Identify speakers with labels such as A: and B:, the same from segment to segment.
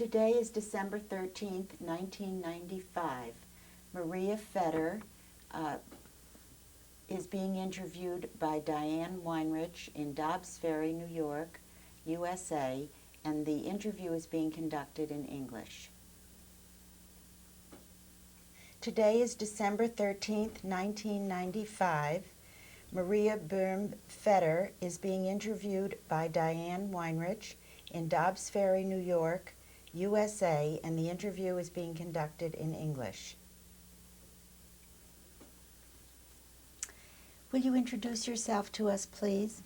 A: Today is December 13th, 1995. Maria Fetter is being interviewed by Diane Weinrich in Dobbs Ferry, New York, USA, and the interview is being conducted in English. Today is December 13th, 1995. Maria Boehm Fetter is being interviewed by Diane Weinrich in Dobbs Ferry, New York, USA, and the interview is being conducted in English. Will you introduce yourself to us, please?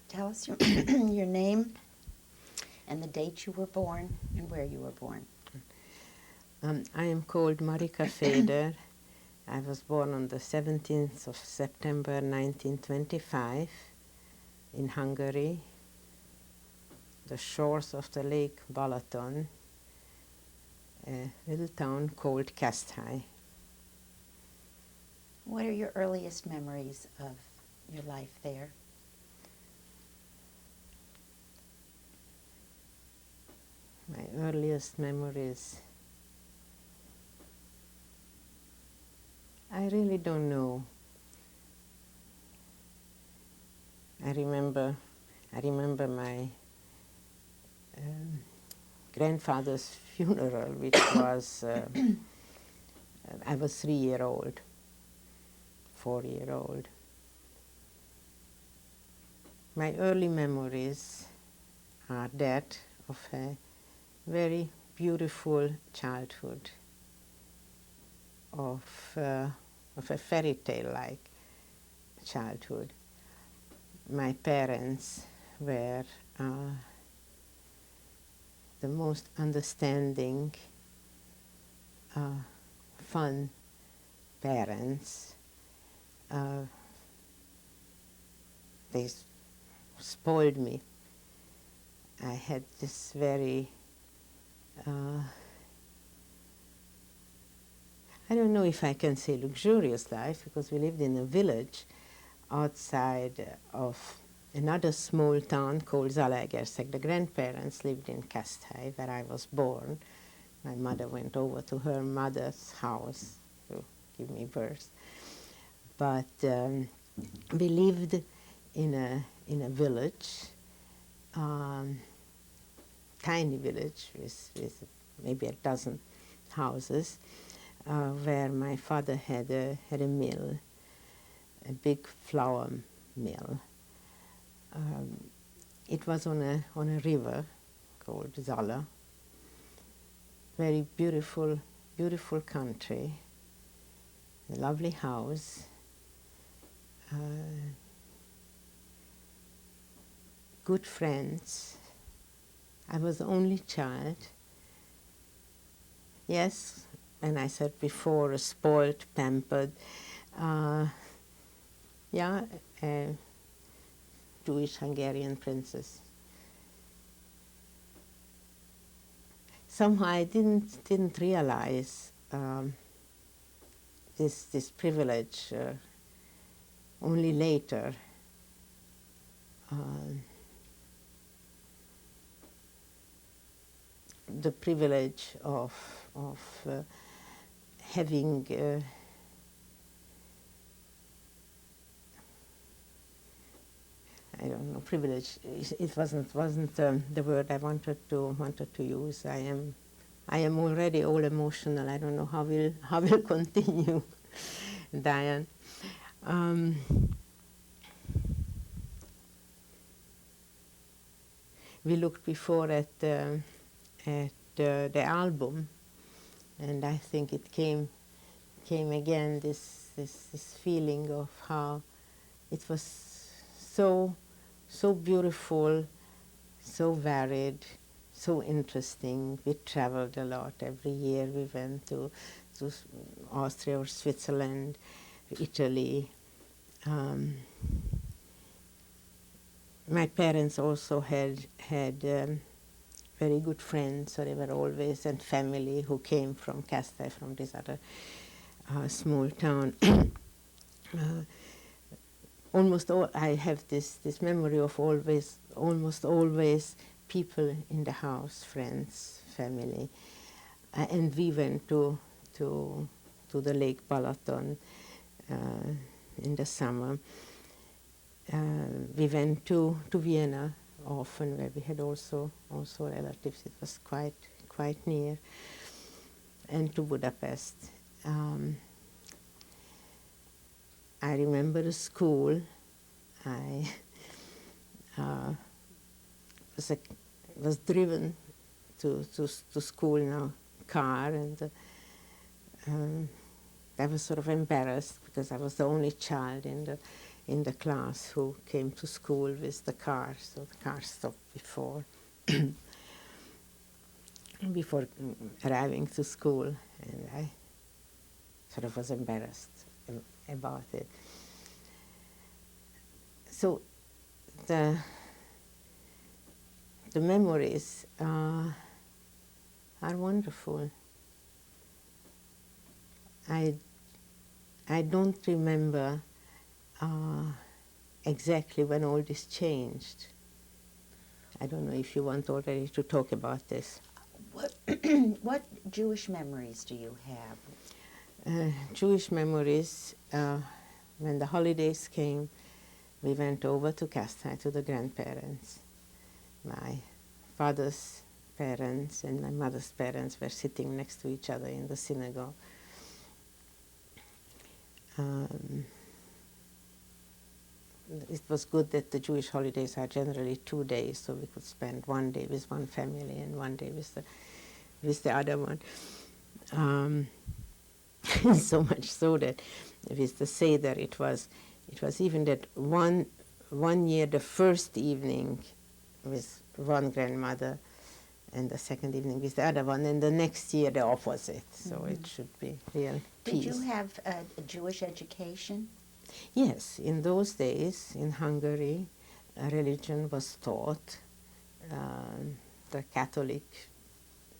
A: Tell us your, your name and the date you were born and where you were born.
B: I am called Marika Feder. I was born on the 17th of September 1925 in Hungary, the shores of the Lake Balaton, a little town called Keszthely.
A: What are your earliest memories of your life there?
B: My earliest memories, I really don't know. I remember my grandfather's funeral, which was, I was 3-year-old, 4-year-old. My early memories are that of a very beautiful childhood, of a fairy tale-like childhood. My parents were the most understanding, fun parents. They spoiled me. I had this very I don't know if I can say luxurious life, because we lived in a village outside of another small town called Zalaegerszeg. The grandparents lived in Keszthely, where I was born. My mother went over to her mother's house to give me birth. But we lived in a village, tiny village with maybe a dozen houses, where my father had a mill, a big flour mill. It was on a river called Zala. Very beautiful country, a lovely house, good friends. I was the only child. Yes, and I said before, a spoiled, pampered, yeah, a Jewish Hungarian princess. Somehow I didn't realize this privilege only later. The privilege of having I don't know, privilege. It wasn't the word I wanted to use. I am already all emotional. I don't know how we'll continue, Diane. We looked before at the album, and I think it came again this feeling of how it was so beautiful, so varied, so interesting. We traveled a lot. Every year we went to Austria or Switzerland, Italy. My parents also had very good friends, so they were always, and family who came from Keszthely, from this other small town. almost all, I have this memory of almost always people in the house, friends, family, and we went to the Lake Balaton in the summer. We went to Vienna often, where we had also relatives. It was quite near, and to Budapest. I remember the school. I was driven to school in a car, and I was sort of embarrassed because I was the only child in the class who came to school with the car. So the car stopped before arriving to school, and I sort of was embarrassed about it. So the memories are wonderful. I don't remember exactly when all this changed. I don't know if you want already to talk about this.
A: What Jewish memories do you have?
B: Jewish memories, when the holidays came, we went over to Casthai to the grandparents. My father's parents and my mother's parents were sitting next to each other in the synagogue. It was good that the Jewish holidays are generally 2 days, so we could spend 1 day with one family and 1 day with the other one. So much so that with the Seder, it was even that one year, the first evening with one grandmother, and the second evening with the other one, and the next year the opposite. So it should be real peace.
A: Did you have a Jewish education?
B: Yes, in those days in Hungary, religion was taught. The Catholic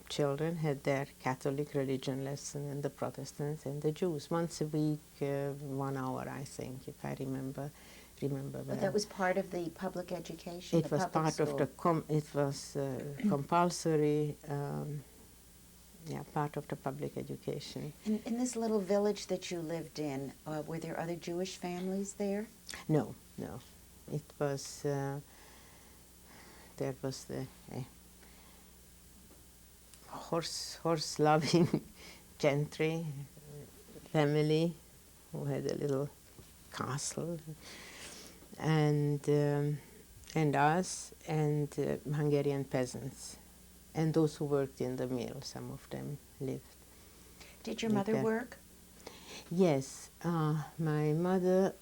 B: children had their Catholic religion lesson, and the Protestants and the Jews once a week, 1 hour, I think, if I remember well.
A: But that was part of the public education.
B: It was part of the compulsory. Part of the public education.
A: In this little village that you lived in, were there other Jewish families there?
B: No. It was, there was the horse-loving gentry family who had a little castle, and us, and Hungarian peasants. And those who worked in the mill, some of them lived.
A: Did your mother work?
B: Yes, my mother.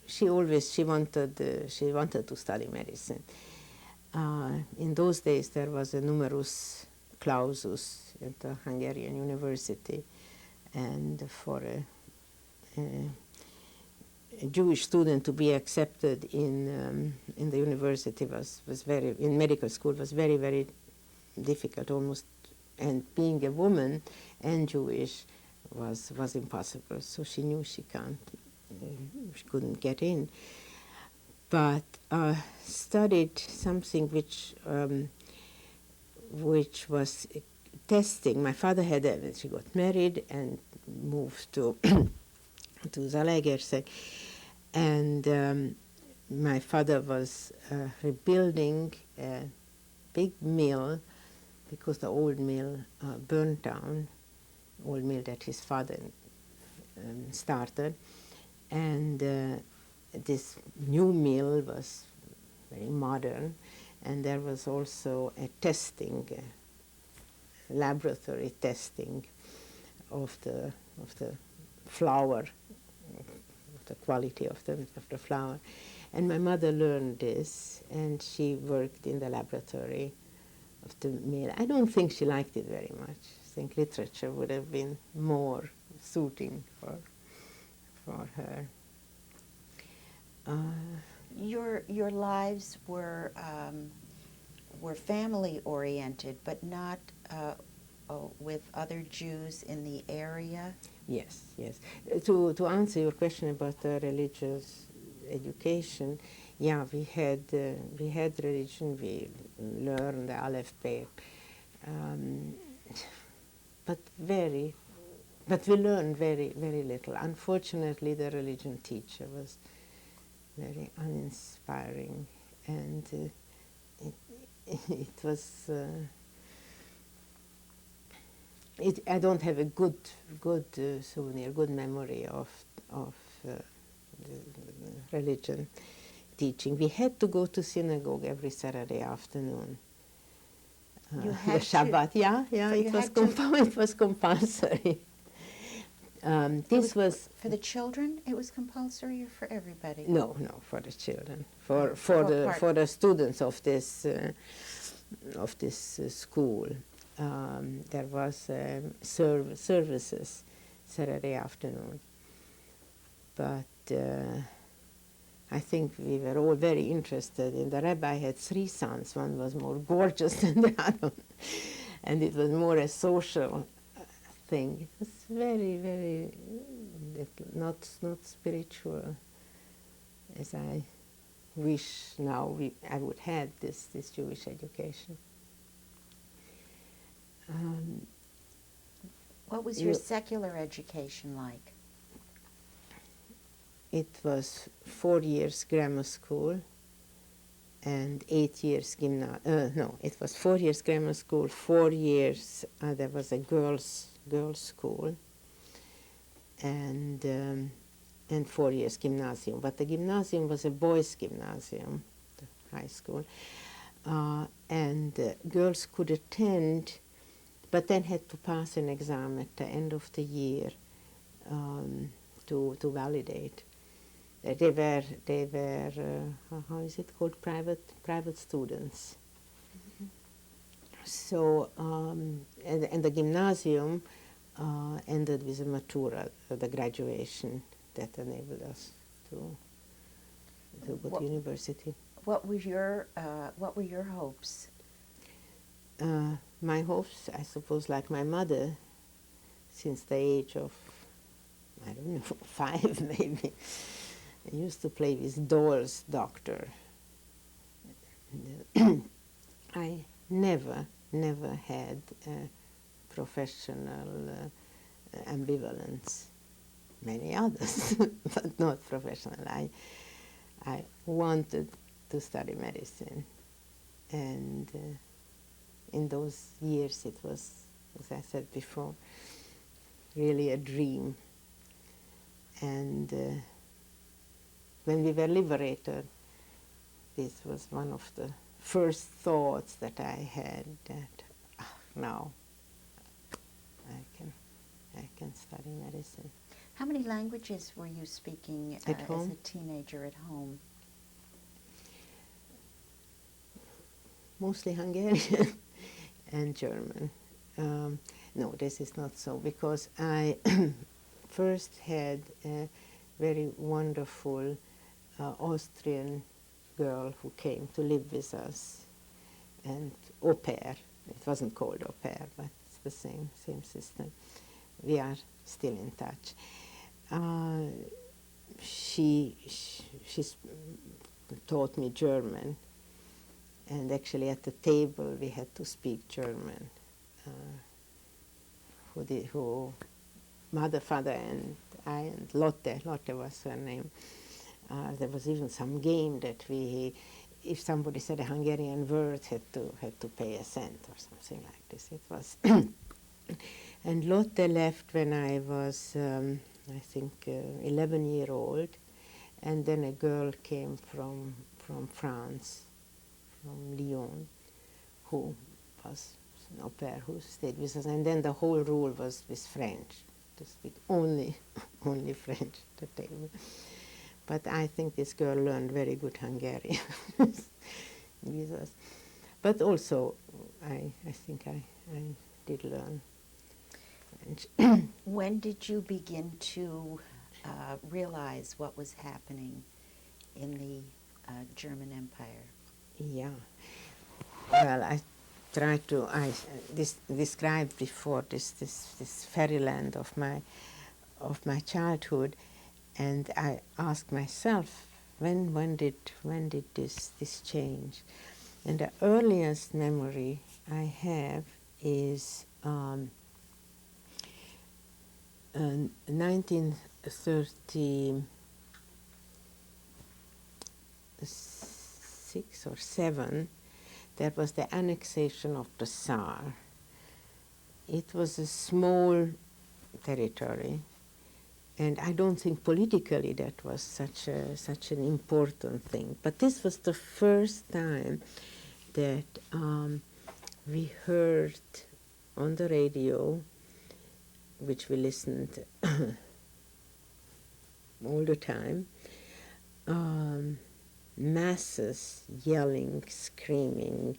B: She wanted to study medicine. In those days, there was a numerus clausus at the Hungarian university, and for a Jewish student to be accepted in the university was very, in medical school, was very, very difficult, almost, and being a woman and Jewish was impossible. So she knew she couldn't get in, but studied something which was testing. My father she got married and moved to Zalaegerszeg, and my father was rebuilding a big mill because the old mill burned down, old mill that his father started, and this new mill was very modern, and there was also a testing, laboratory testing of the flour, the quality of the flour. And my mother learned this, and she worked in the laboratory of the mill. I don't think she liked it very much. I think literature would have been more suiting for her.
A: Your lives were family oriented, but not with other Jews in the area?
B: Yes. To answer your question about the religious education, yeah, we had religion. We learned the Aleph Bey, but we learned very little. Unfortunately, the religion teacher was very uninspiring, and it was. I don't have a good souvenir, good memory of the religion teaching. We had to go to synagogue every Saturday afternoon.
A: You
B: The
A: had
B: Shabbat,
A: to,
B: yeah,
A: so you had
B: it was compulsory. This was
A: for the children. It was compulsory, or for everybody?
B: no, for the children,
A: What
B: for the students of this school. There was services Saturday afternoon, but I think we were all very interested. And the rabbi had 3 sons. One was more gorgeous than the other, and it was more a social thing. It was very not spiritual, as I wish now I would have this Jewish education.
A: What was your secular education like?
B: It was 4 years grammar school and 8 years it was 4 years grammar school, 4 years there was a girls school, and 4 years gymnasium. But the gymnasium was a boys' gymnasium, the high school, and girls could attend, but then had to pass an exam at the end of the year to validate. They were how is it called, private students. Mm-hmm. So and the gymnasium ended with a matura, the graduation that enabled us to go to university.
A: What were your hopes?
B: My hopes, I suppose, like my mother, since the age of, I don't know, 5 maybe. I used to play with dolls, doctor. I never had professional ambivalence. Many others, but not professional. I wanted to study medicine, and in those years it was, as I said before, really a dream. And when we were liberated, this was one of the first thoughts that I had, that now I can study medicine.
A: How many languages were you speaking
B: At home?
A: as a teenager at home?
B: Mostly Hungarian and German. No, this is not so, because I first had a very wonderful Austrian girl who came to live with us, and au pair. It wasn't called au pair, but it's the same system. We are still in touch. She taught me German, and actually at the table we had to speak German. Who mother, father, and I, and Lotte was her name. There was even some game that if somebody said a Hungarian word, had to pay a cent or something like this. It was, and Lotte left when I was, I think, 11-year-old, and then a girl came from France, from Lyon, who was an au pair who stayed with us, and then the whole rule was with French, to speak only French at the table. But I think this girl learned very good Hungarian with us. But also, I think I did learn French.
A: When did you begin to realize what was happening in the German Empire?
B: Yeah. Well, I tried to describe before this fairyland of my childhood, and I asked myself when did this change? And the earliest memory I have is 1936 or 7. That was the annexation of the Saar. It was a small territory, and I don't think politically that was such an important thing. But this was the first time that we heard on the radio, which we listened all the time, masses yelling, screaming,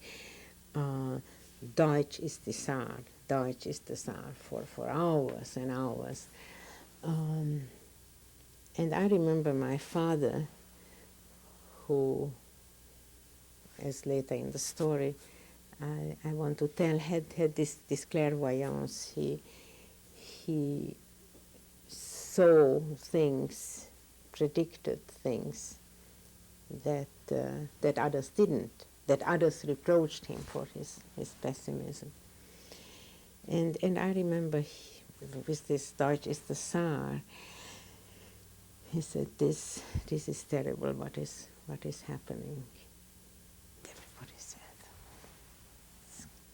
B: Deutsch ist die Saar, Deutsch ist the Saar, for hours and hours. And I remember my father, who, as later in the story, I want to tell, had this clairvoyance. He saw things, predicted things that others didn't, that others reproached him for his pessimism. And I remember with this Deutsch is the Saar, he said, this is terrible, what is happening. Everybody said,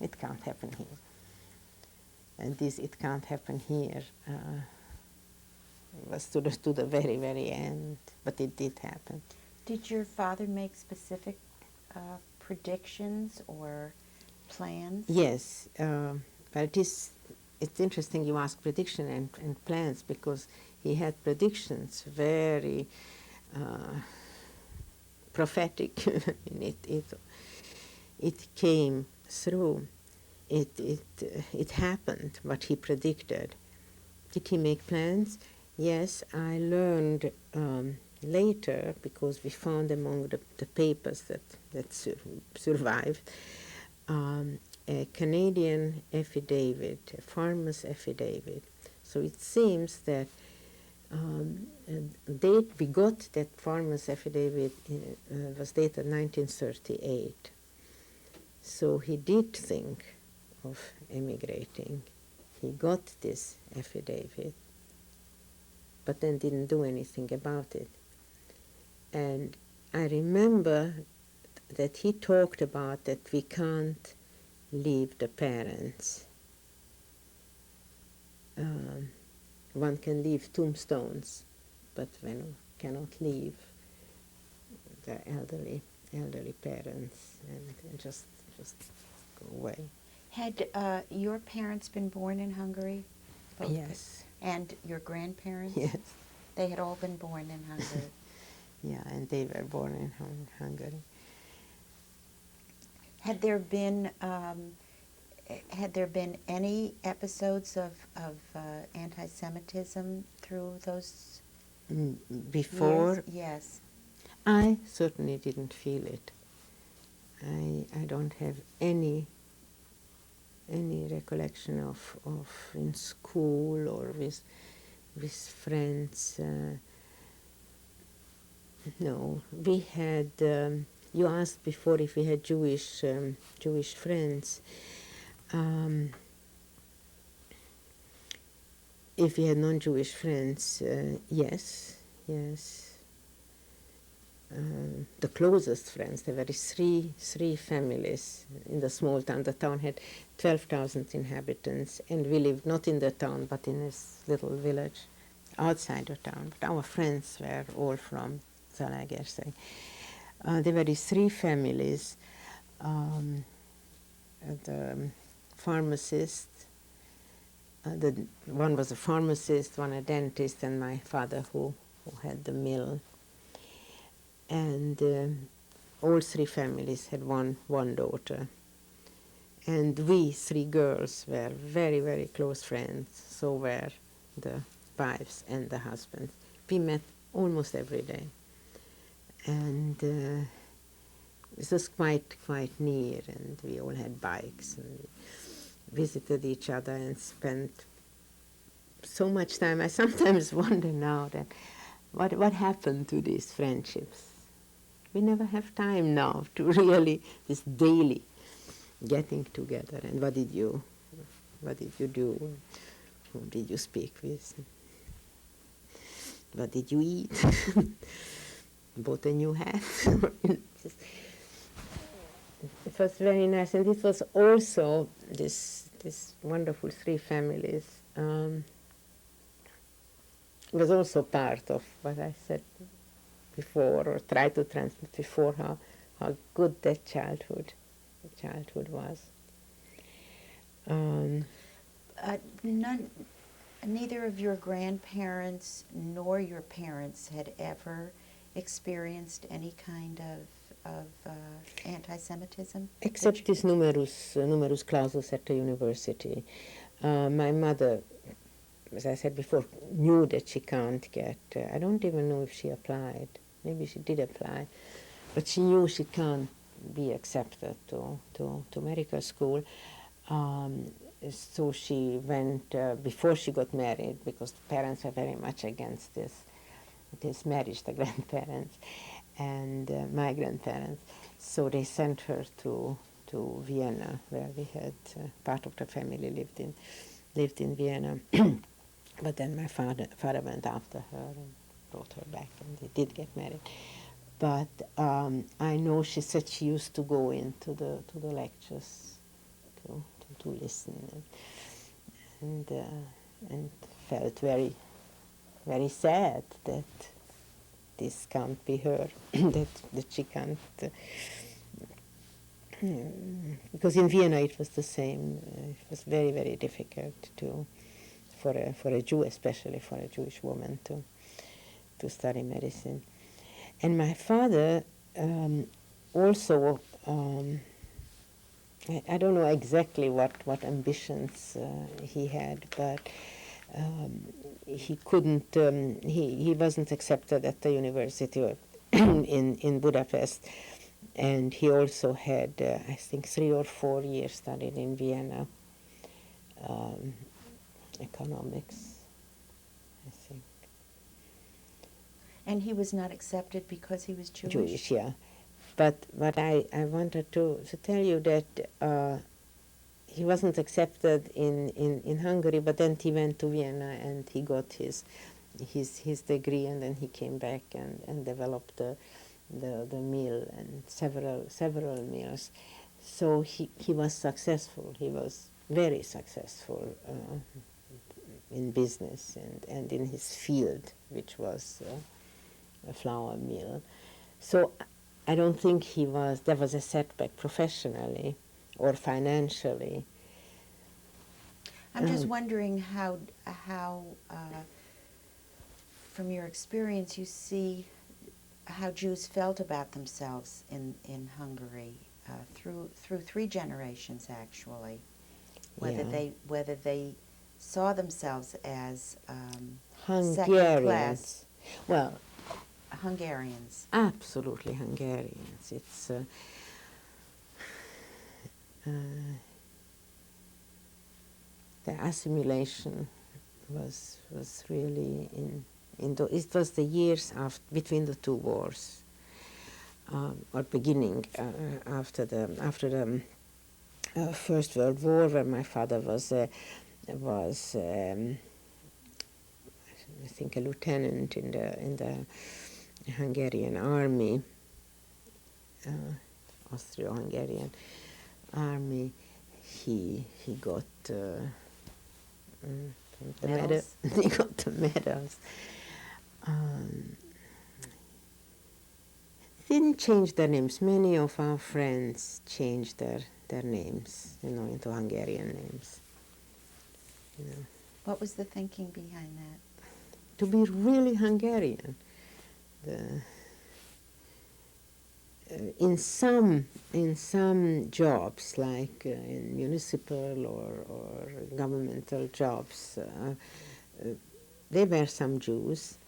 B: it can't happen here. And this it can't happen here was to the very, very end, but it did happen.
A: Did your father make specific predictions or plans?
B: Yes, but it's interesting you ask prediction and plans, because he had predictions, very prophetic. It came through. It happened, what he predicted. Did he make plans? Yes, I learned later, because we found among the papers that survived, a Canadian affidavit, a farmer's affidavit. So it seems that we got that farmer's affidavit was dated 1938. So he did think of emigrating. He got this affidavit, but then didn't do anything about it. And I remember that he talked about that we can't leave the parents. One can leave tombstones, but one cannot leave the elderly parents and just go away.
A: Had your parents been born in Hungary? Both?
B: Yes.
A: And your grandparents?
B: Yes.
A: They had all been born in Hungary.
B: Yeah, and they were born in Hungary.
A: Had there been any episodes of anti-Semitism through those
B: Before?
A: years? Yes.
B: I certainly didn't feel it. I don't have any recollection of in school or with friends. No, we had. You asked before if we had Jewish friends. If we had non-Jewish friends, yes. The closest friends, there were three families in the small town. The town had 12,000 inhabitants, and we lived not in the town, but in this little village outside the town. But our friends were all from Zalaegerszeg. There were these three families, the pharmacist, one was a pharmacist, one a dentist, and my father who had the mill. And all three families had one daughter. And we three girls were very, very close friends, so were the wives and the husbands. We met almost every day. And it was quite near, and we all had bikes, and we visited each other and spent so much time. I sometimes wonder now that what happened to these friendships. we never have time now to really, this daily getting together. And what did you do? Whom did you speak with? What did you eat? Bought a new hat? It was very nice, and it was also this wonderful three families. Was also part of what I said before, or tried to transmit before, how good that childhood was.
A: Neither of your grandparents nor your parents had ever experienced any kind of anti-Semitism?
B: Except this numerus clausus at the university. My mother, as I said before, knew that she can't get, I don't even know if she applied. Maybe she did apply. But she knew she can't be accepted to medical school. So she went, before she got married, because the parents were very much against this marriage, the grandparents and my grandparents. So they sent her to Vienna, where we had part of the family lived in Vienna. But then my father went after her and brought her back, and they did get married. But I know she said she used to go into the lectures to listen, and felt very, very sad that this can't be her, that she can't. Because in Vienna it was the same. It was very, very difficult for a Jew, especially for a Jewish woman, to study medicine. And my father also, I don't know exactly what ambitions he had, but he couldn't, he wasn't accepted at the university in Budapest. And he also had, I think, 3 or 4 years studied in Vienna, economics, I think.
A: And he was not accepted because he was Jewish?
B: Jewish, yeah. But I wanted to tell you that he wasn't accepted in Hungary, but then he went to Vienna and he got his degree, and then he came back and developed the mill and several mills. So he was successful. He was very successful in business and in his field, which was a flour mill. So I don't think there was a setback professionally or financially.
A: I'm just wondering how from your experience, you see how Jews felt about themselves in Hungary through 3 generations, actually. Whether they saw themselves as second class.
B: Well,
A: Hungarians.
B: Absolutely Hungarians. It's the assimilation was really it was the years between the 2 wars, or beginning after the First World War, where my father was I think a lieutenant in the Hungarian army, Austro-Hungarian army. He got the medals. He got the medals. Didn't change their names. Many of our friends changed their names, into Hungarian names.
A: What was the thinking behind that?
B: To be really Hungarian. In some jobs, like in municipal or governmental jobs, there were some Jews,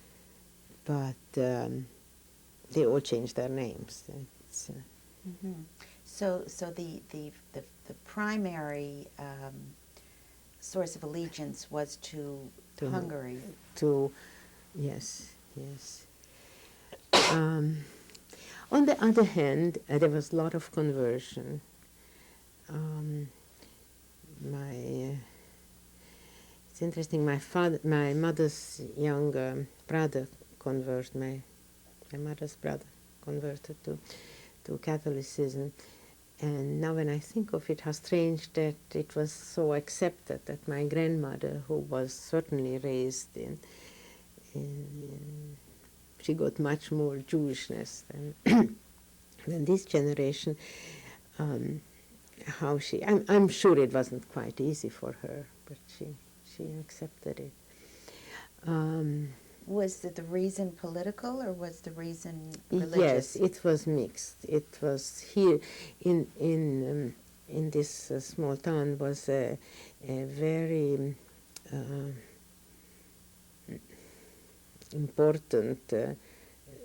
B: but they all changed their names.
A: So the primary source of allegiance was to Hungary.
B: On the other hand, there was a lot of conversion. It's interesting. My mother's younger brother converted. My mother's brother converted to Catholicism, and now when I think of it, how strange that it was so accepted that my grandmother, who was certainly raised in she got much more Jewishness than than this generation. I'm sure it wasn't quite easy for her, but she accepted it.
A: Was the reason political or was the reason
B: Yes,
A: religious?
B: it was mixed. It was here in this small town was a very important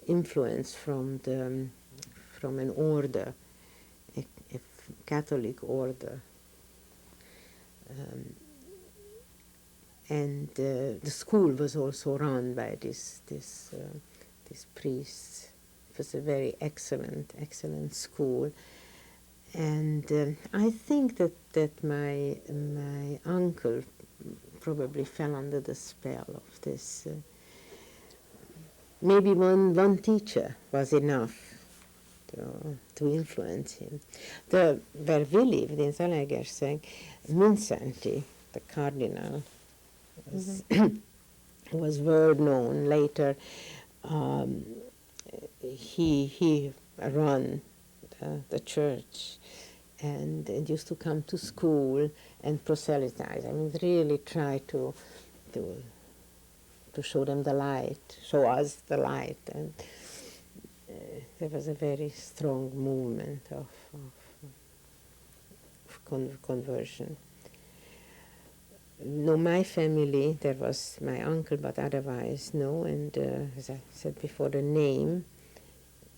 B: influence from an order, a Catholic order. And the school was also run by this priest. It was a very excellent school, and I think that my uncle probably fell under the spell of this. Maybe one teacher was enough to influence him. Where we lived in Zalaegerszeg, Mindszenty, the cardinal, was well known. Later, he ran the church and used to come to school and proselytize. I mean, really try to show them the light, show us the light, and there was a very strong movement of conversion. No, my family, there was my uncle, but otherwise no, and as I said before, the name,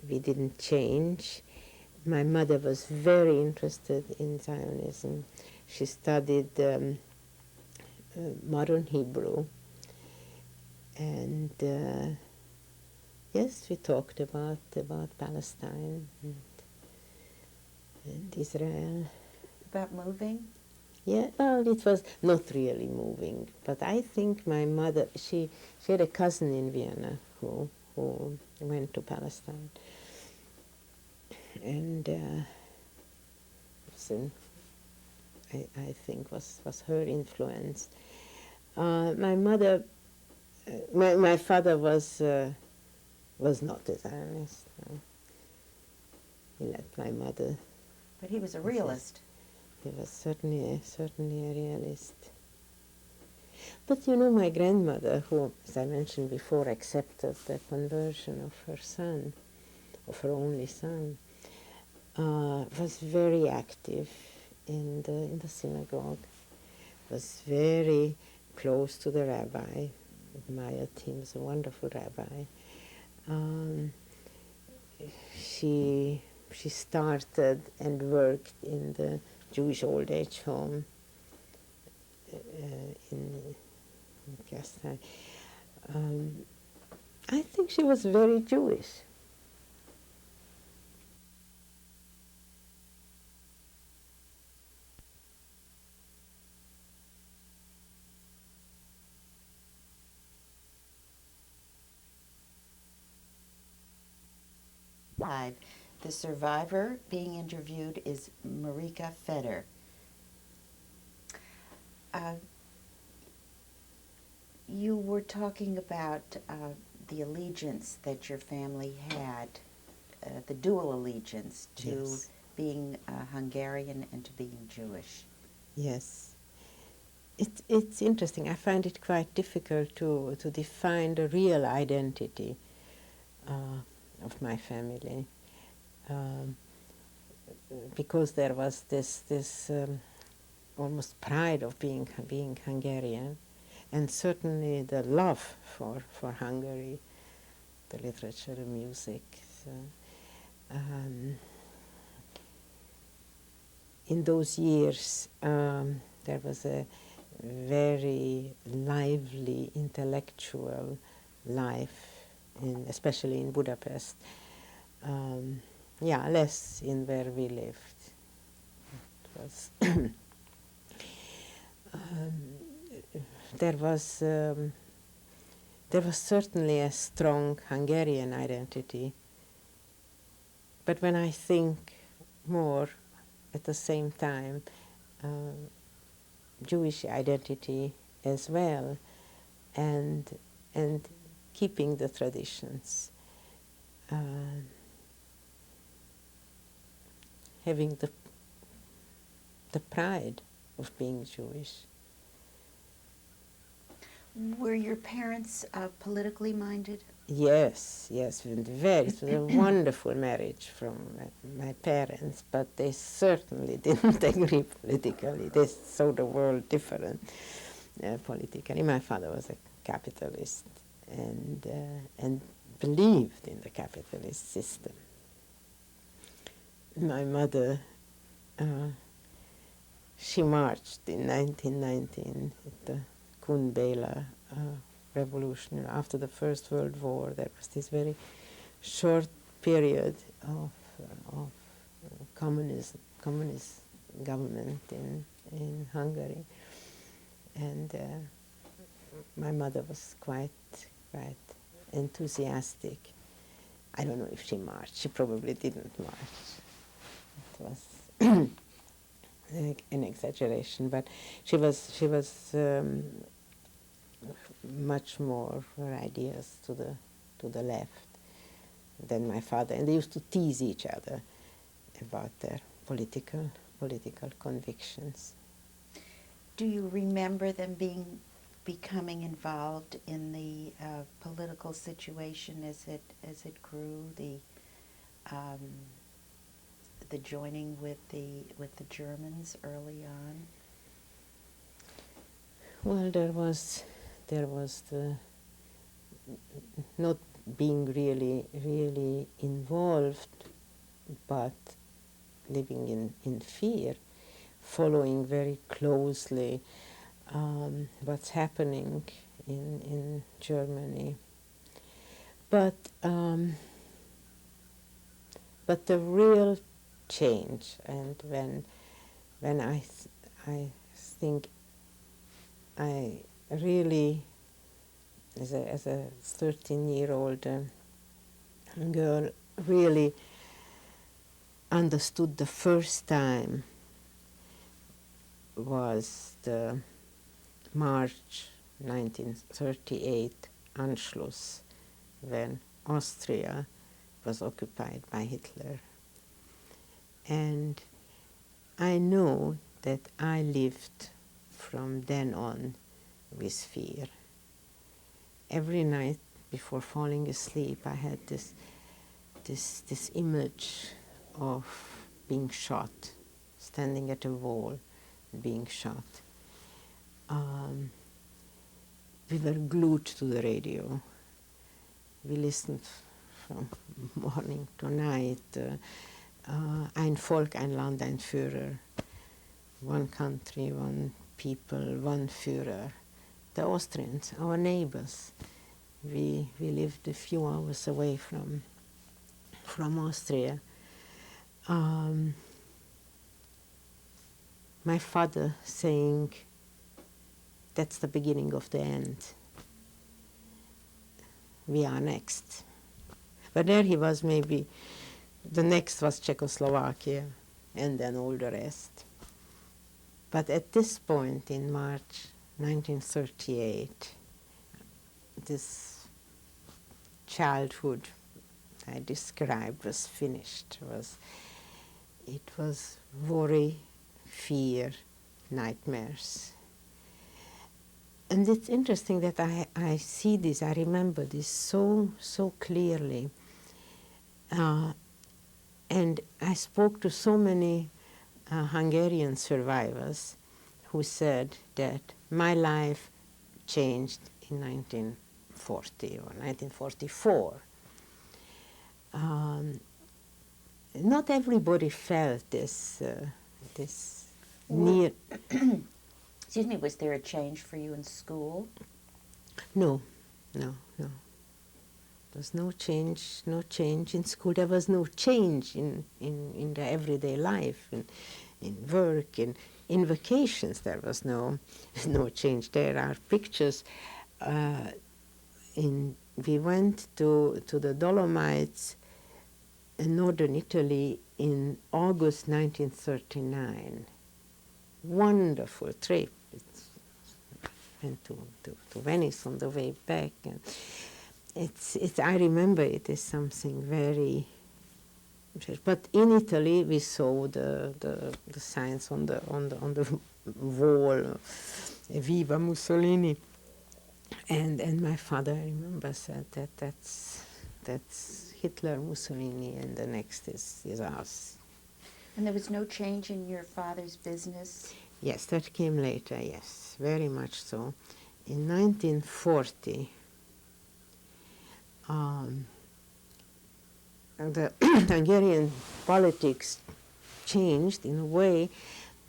B: we didn't change. My mother was very interested in Zionism. She studied modern Hebrew, and yes, we talked about Palestine and Israel.
A: About moving?
B: Yeah, well, it was not really moving, but I think my mother, she had a cousin in Vienna who went to Palestine, and I think was her influence. My mother, my father was not a Zionist. He let my mother.
A: But he was a realist.
B: He was certainly a realist. But you know, my grandmother, who, as I mentioned before, accepted the conversion of her son, of her only son, was very active in the synagogue, was very close to the rabbi, admired him, was a wonderful rabbi. She started and worked in the Jewish old age home in Castan. I think she was very Jewish.
A: The survivor being interviewed is Marika Feder. You were talking about the allegiance that your family had, the dual allegiance to
B: Yes.
A: being Hungarian and to being Jewish.
B: Yes. It's interesting. I find it quite difficult to define the real identity of my family, because there was this almost pride of being Hungarian, and certainly the love for Hungary, the literature, the music. So, in those years, there was a very lively intellectual life, especially in Budapest. yeah, less in where we lived. It was there was certainly a strong Hungarian identity, but when I think more at the same time, Jewish identity as well, and keeping the traditions, having the pride of being Jewish.
A: Were your parents politically minded?
B: Yes, and very. It was a wonderful marriage from my parents, but they certainly didn't agree politically. They saw the world different politically. My father was a capitalist and believed in the capitalist system. My mother, she marched in 1919 at the Kun Béla revolution. After the First World War, there was this very short period of communist government in Hungary, and my mother was quite enthusiastic. I don't know if she marched. She probably didn't march. It was an exaggeration, but she was much more her ideas to the left than my father, and they used to tease each other about their political convictions.
A: Do you remember them becoming involved in the political situation as it grew? The joining with the Germans early on.
B: Well, there was the not being really involved, but living in fear, following very closely what's happening in Germany. But the real change, and when I think I really, as a 13-year-old girl, really understood the first time was the March 1938 Anschluss, when Austria was occupied by Hitler. And I know that I lived from then on with fear. Every night before falling asleep, I had this image of being shot, standing at a wall, being shot. We were glued to the radio. We listened from morning to night. Ein Volk, ein Land, ein Führer. One country, one people, one Führer. The Austrians, our neighbors. We lived a few hours away from Austria. My father saying, that's the beginning of the end. We are next. But there he was, maybe the next was Czechoslovakia, and then all the rest. But at this point in March 1938, this childhood I described was finished. It was worry, fear, nightmares. And it's interesting that I see this, I remember this so clearly. And I spoke to so many Hungarian survivors who said that my life changed in 1940 or 1944. Not everybody felt this near.
A: Excuse me, was there a change for you in school?
B: No. There was no change in school. There was no change in the everyday life, in work, in vacations. There was no change. There are pictures. We went to the Dolomites in northern Italy in August 1939. Wonderful trip. Went to Venice on the way back, and it's I remember it is something very. But in Italy we saw the signs on the wall, Viva Mussolini, and my father, I remember, said that's Hitler, Mussolini, and the next is us.
A: And there was no change in your father's business?
B: Yes, that came later, yes, very much so. In 1940, the Hungarian politics changed in a way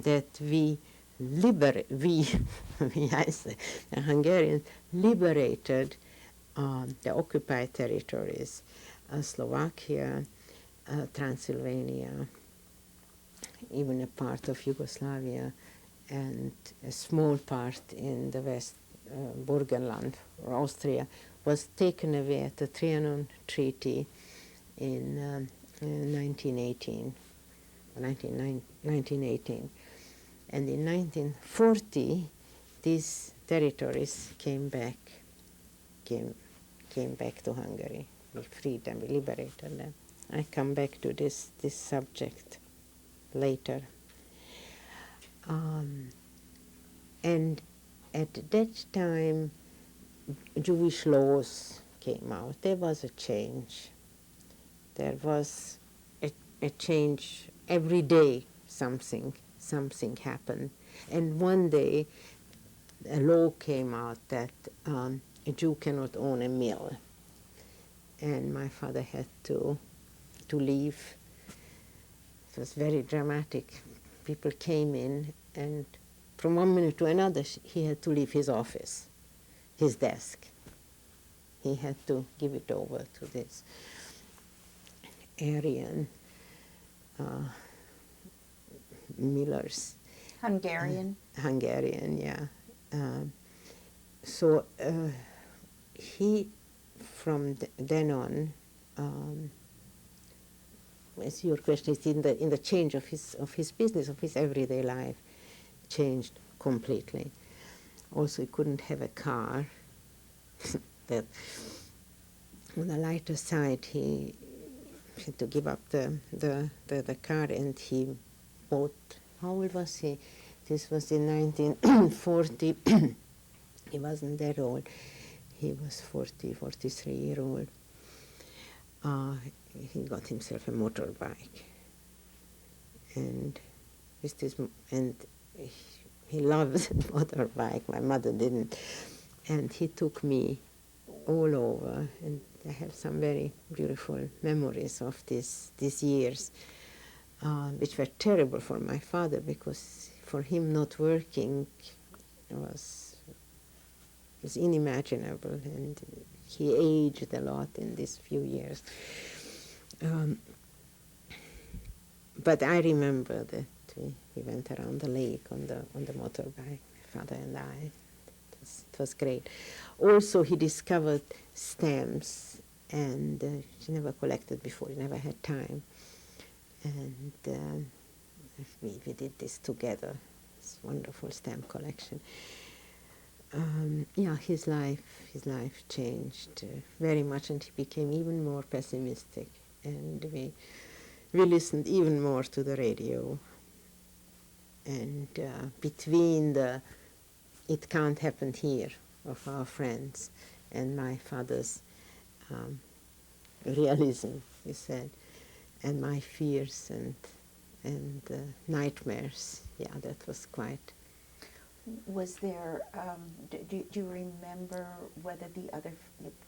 B: that I say, the Hungarians liberated the occupied territories, Slovakia, Transylvania, even a part of Yugoslavia, and a small part in the West, Burgenland, or Austria, was taken away at the Trianon Treaty in 1918. And in 1940, these territories came back to Hungary. We freed them, we liberated them. I come back to this subject later. And at that time, Jewish laws came out. There was a change. There was a change every day. Something happened. And one day, a law came out that a Jew cannot own a mill. And my father had to leave. It was very dramatic. People came in, and from one minute to another, he had to leave his office, his desk. He had to give it over to this Aryan millers.
A: Hungarian?
B: Hungarian, yeah. So he, from then on, as your question is in the change of his business, of his everyday life, changed completely. Also, he couldn't have a car. That on the lighter side, he had to give up the car, and he bought. How old was he? This was in 1940. He wasn't that old. He was 43-year-old. He got himself a motorbike, and he loved motorbike. My mother didn't, and he took me all over, and I have some very beautiful memories of these years, which were terrible for my father, because for him not working was unimaginable, and he aged a lot in these few years. But I remember that we went around the lake on the motorbike, my father and I. It was great. Also, he discovered stamps, and he never collected before. He never had time, and we did this together. This wonderful stamp collection. Yeah, his life changed very much, and he became even more pessimistic. And we listened even more to the radio. And between the "it can't happen here" of our friends and my father's realism, he said, and my fears and nightmares, yeah, that was quite.
A: Was there, do you remember whether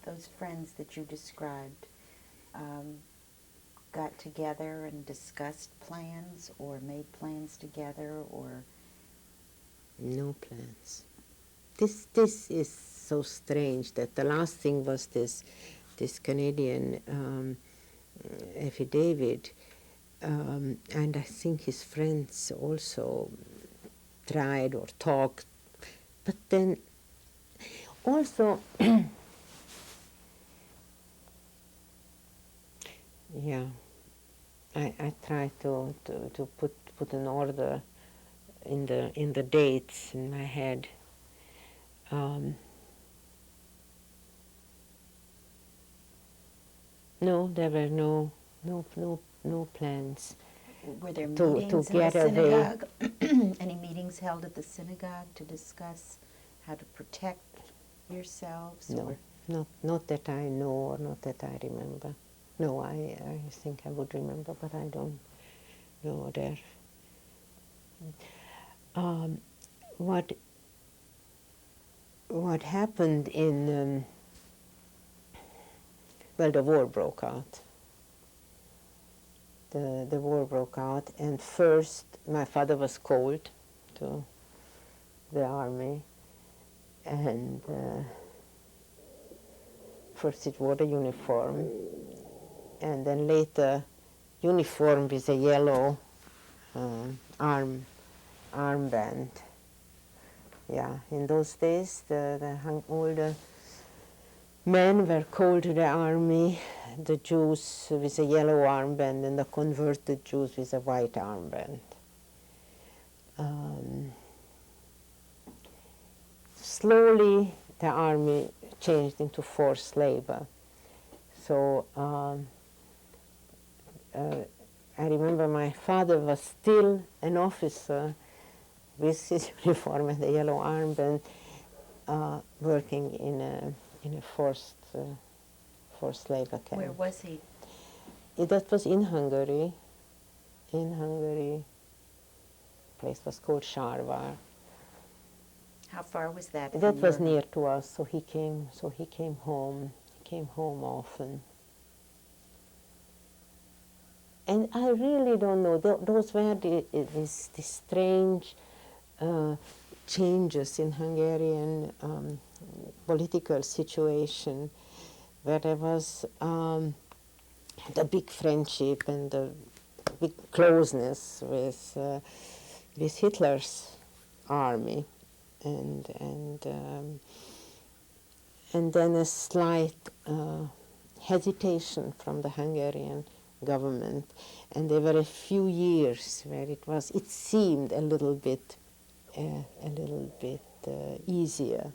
A: those friends that you described got together and discussed plans or made plans together, or?
B: No plans. This is so strange that the last thing was this this Canadian affidavit, and I think his friends also tried or talked, but then also, yeah, I try to put an order in the dates in my head. No, there were no plans.
A: Were there
B: To
A: meetings in the
B: get away.
A: synagogue? Any meetings held at the synagogue to discuss how to protect yourselves?
B: No,
A: Or
B: not that I know or not that I remember. No, I think I would remember, but I don't know there. What happened in, well, the war broke out. The war broke out, and first my father was called to the army, and first it wore a uniform, and then later uniform with a yellow armband. Yeah, in those days all the men were called to the army, the Jews with a yellow armband and the converted Jews with a white armband. Slowly the army changed into forced labor. So I remember my father was still an officer with his uniform and the yellow armband, working in a forced labor camp.
A: where was he?
B: That was in Hungary. In Hungary, the place was called Sárvár.
A: How far was that?
B: That
A: from
B: was
A: your-
B: near to us, so he came home. He came home often. And I really don't know. Those were these strange changes in Hungarian political situation, where there was the big friendship and the big closeness with Hitler's army, and then a slight hesitation from the Hungarian government, and there were a few years where it seemed a little bit easier.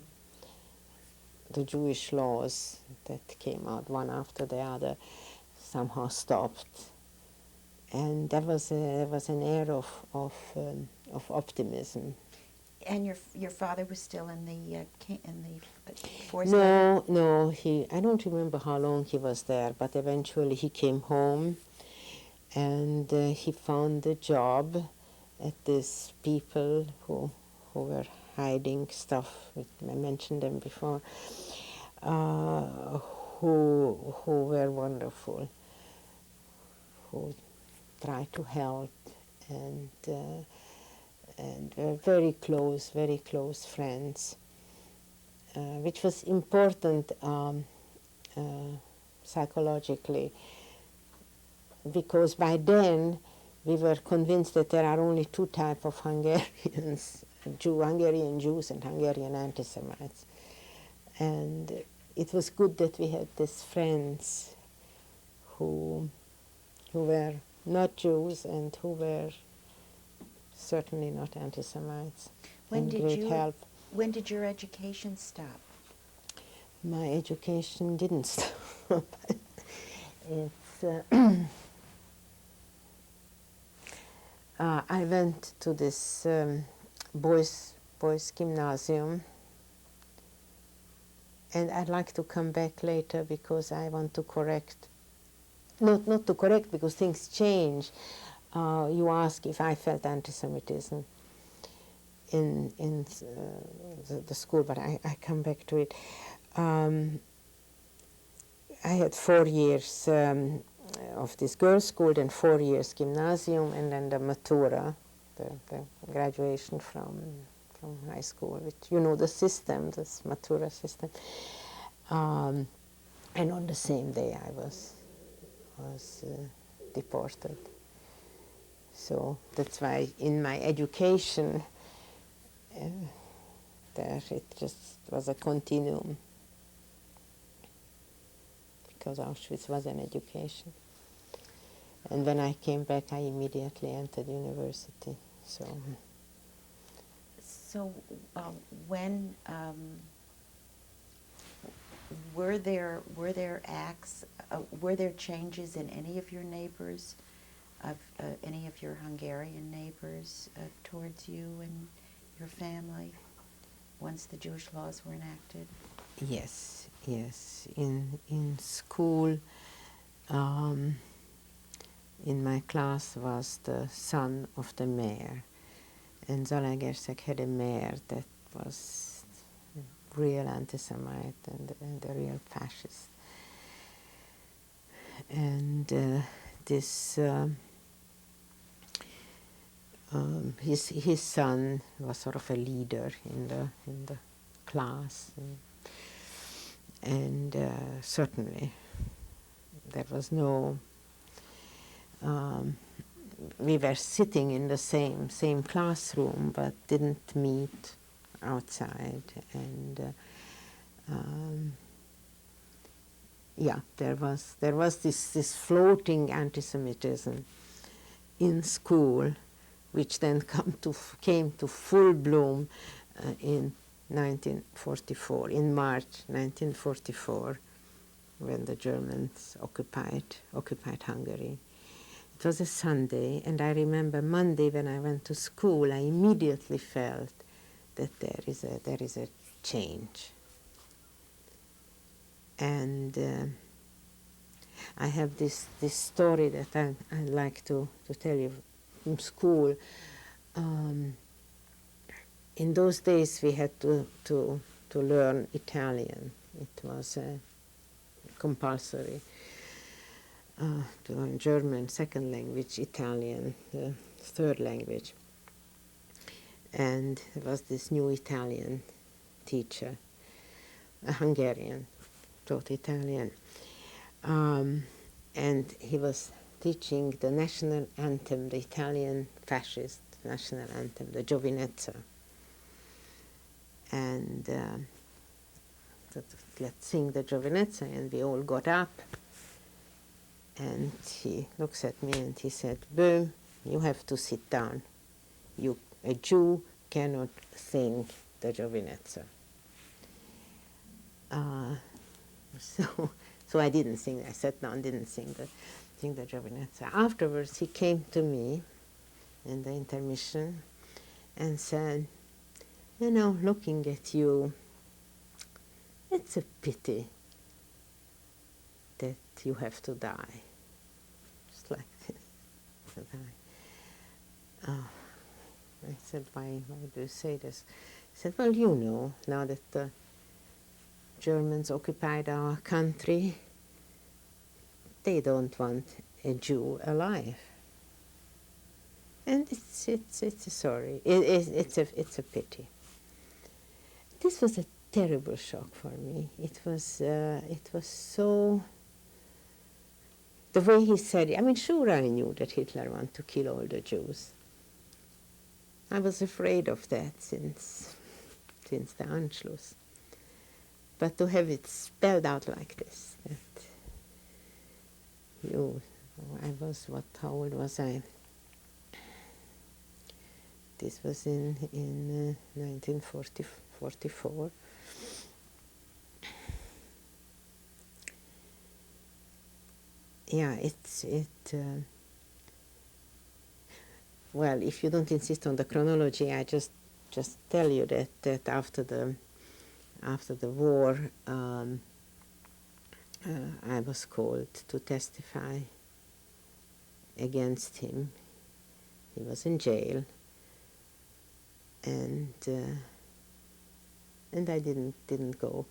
B: The Jewish laws that came out one after the other somehow stopped, and there was an air of optimism.
A: And your father was still in the forced labor?
B: No, I don't remember how long he was there, but eventually he came home, and he found a job at these people who were hiding stuff. I mentioned them before, who were wonderful, who tried to help, and were very close friends, which was important psychologically, because by then we were convinced that there are only two types of Hungarians, Hungarian Jews and Hungarian anti-Semites. And it was good that we had these friends who were not Jews and who were certainly not anti-Semites, and great help.
A: When did your education stop?
B: My education didn't stop. It's I went to this boys gymnasium, and I'd like to come back later because I want to correct, not to correct because things change. You ask if I felt anti-Semitism in the school, but I come back to it. I had 4 years of this girls' school, then 4 years gymnasium, and then the matura, the graduation from high school, which you know the system, this matura system. And on the same day I was deported. So that's why in my education there it just was a continuum, because Auschwitz was an education. And when I came back, I immediately entered university.
A: So when were there acts, were there changes in any of your neighbors, of any of your Hungarian neighbors towards you and your family once the Jewish laws were enacted?
B: Yes, yes. In school, in my class was the son of the mayor, and Zalaegerszeg had a mayor that was a real anti-Semite and a real fascist. And this his son was sort of a leader in the class, and certainly there was no. We were sitting in the same classroom, but didn't meet outside, and yeah, there was this floating anti-Semitism in school, which then came to full bloom in 1944, in March 1944, when the Germans occupied Hungary. It was a Sunday, and I remember Monday when I went to school, I immediately felt that there is a change. And I have this story that I like to tell you from school. In those days we had to learn Italian. It was compulsory. To learn German, second language, Italian, third language. And there was this new Italian teacher, a Hungarian, taught Italian. And he was teaching the national anthem, the Italian fascist national anthem, the Giovinezza. And let's sing the Giovinezza, and we all got up. And he looks at me and he said, "Boehm, you have to sit down. A Jew cannot sing the Giovinezza." So I didn't sing. I sat down, didn't sing the Giovinezza. Afterwards, he came to me in the intermission and said, "You know, looking at you, it's a pity that you have to die." Just like this. I said, why do you say this? He said, "Well, you know, now that the Germans occupied our country, they don't want a Jew alive. And it's a sorry. It's a pity." This was a terrible shock for me. It was so. The way he said it, I mean, sure, I knew that Hitler wanted to kill all the Jews. I was afraid of that since the Anschluss. But to have it spelled out like this, that how old was I? This was in 1944. Yeah, well, if you don't insist on the chronology, I just tell you that after the war, I was called to testify against him. He was in jail, and I didn't go.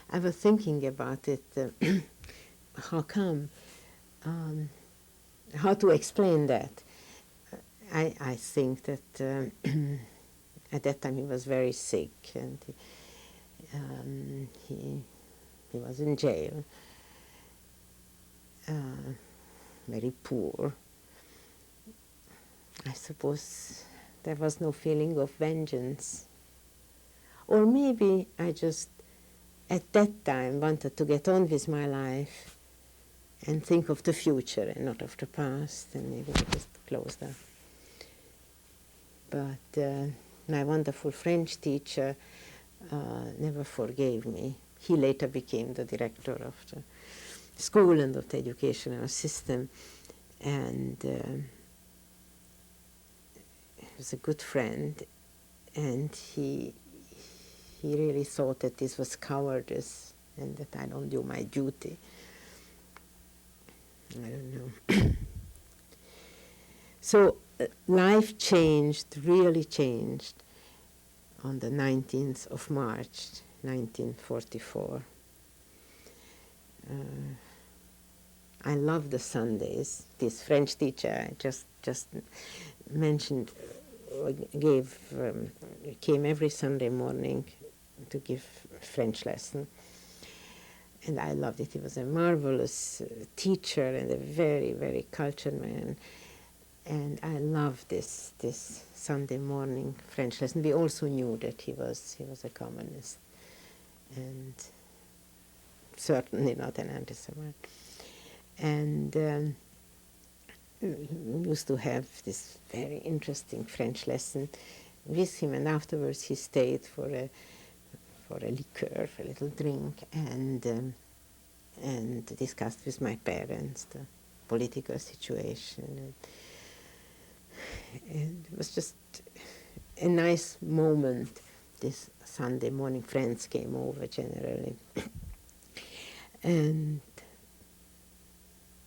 B: I was thinking about it. How come? How to explain that? I think that at that time he was very sick, and he was in jail, very poor. I suppose there was no feeling of vengeance. Or maybe I just, at that time, wanted to get on with my life and think of the future and not of the past, and maybe I just closed up. But my wonderful French teacher never forgave me. He later became the director of the school and of the educational system, and he was a good friend, and he really thought that this was cowardice and that I don't do my duty. I don't know. So life changed, really changed, on the 19th of March, 1944. I love the Sundays. This French teacher I just mentioned came every Sunday morning to give French lesson. And I loved it. He was a marvelous teacher and a very, very cultured man. And I loved this Sunday morning French lesson. We also knew that he was a communist, and certainly not an anti-Semite. And we used to have this very interesting French lesson with him, and afterwards he stayed for a liqueur, for a little drink, and discussed with my parents the political situation. And it was just a nice moment. This Sunday morning, friends came over generally. And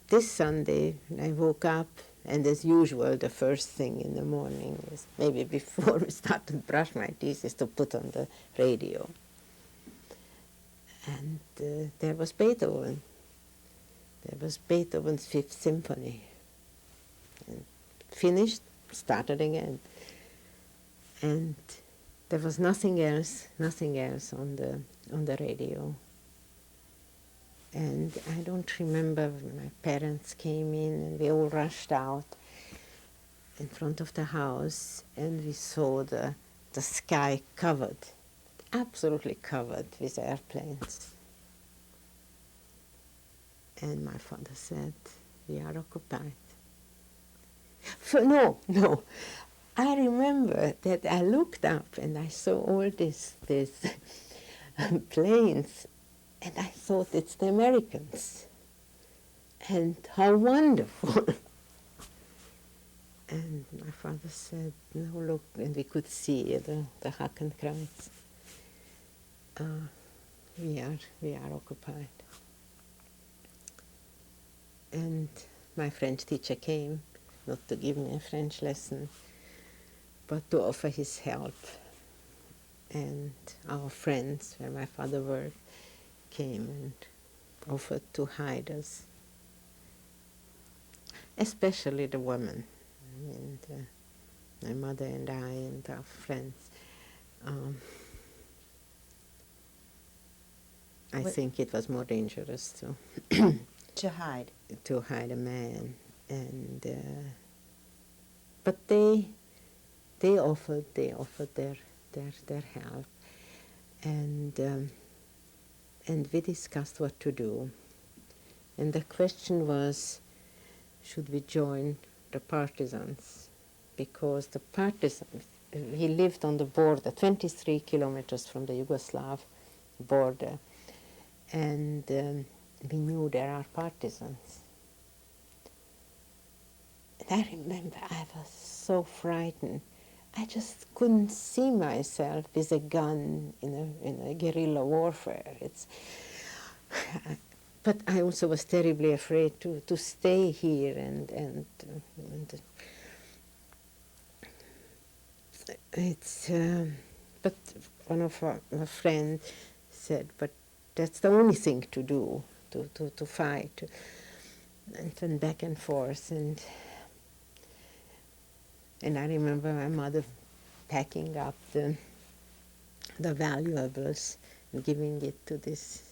B: this Sunday, I woke up, and as usual, the first thing in the morning is, maybe before we start to brush my teeth, is to put on the radio. And there was Beethoven. There was Beethoven's Fifth Symphony. And finished, started again. And there was nothing else on the radio. And I don't remember, my parents came in and we all rushed out in front of the house, and we saw the sky covered, absolutely covered with airplanes. And my father said, "We are occupied." No. I remember that I looked up and I saw all these planes, and I thought, it's the Americans. And how wonderful. And my father said, "No, look," and we could see the Hakenkreuz. We are occupied. And my French teacher came, not to give me a French lesson, but to offer his help. And our friends, where my father worked, came and offered to hide us, especially the women, and my mother and I and our friends. I think it was more dangerous
A: To hide
B: a man, and but they offered their help, and we discussed what to do. And the question was, should we join the partisans? Because the partisans, he lived on the border, 23 kilometers from the Yugoslav border, and we knew there are partisans. And I remember I was so frightened. I just couldn't see myself with a gun in a guerrilla warfare. But I also was terribly afraid to stay here and it's. But one of our friends said, "But that's the only thing to do, to fight," and then back and forth. And I remember my mother packing up the valuables and giving it to these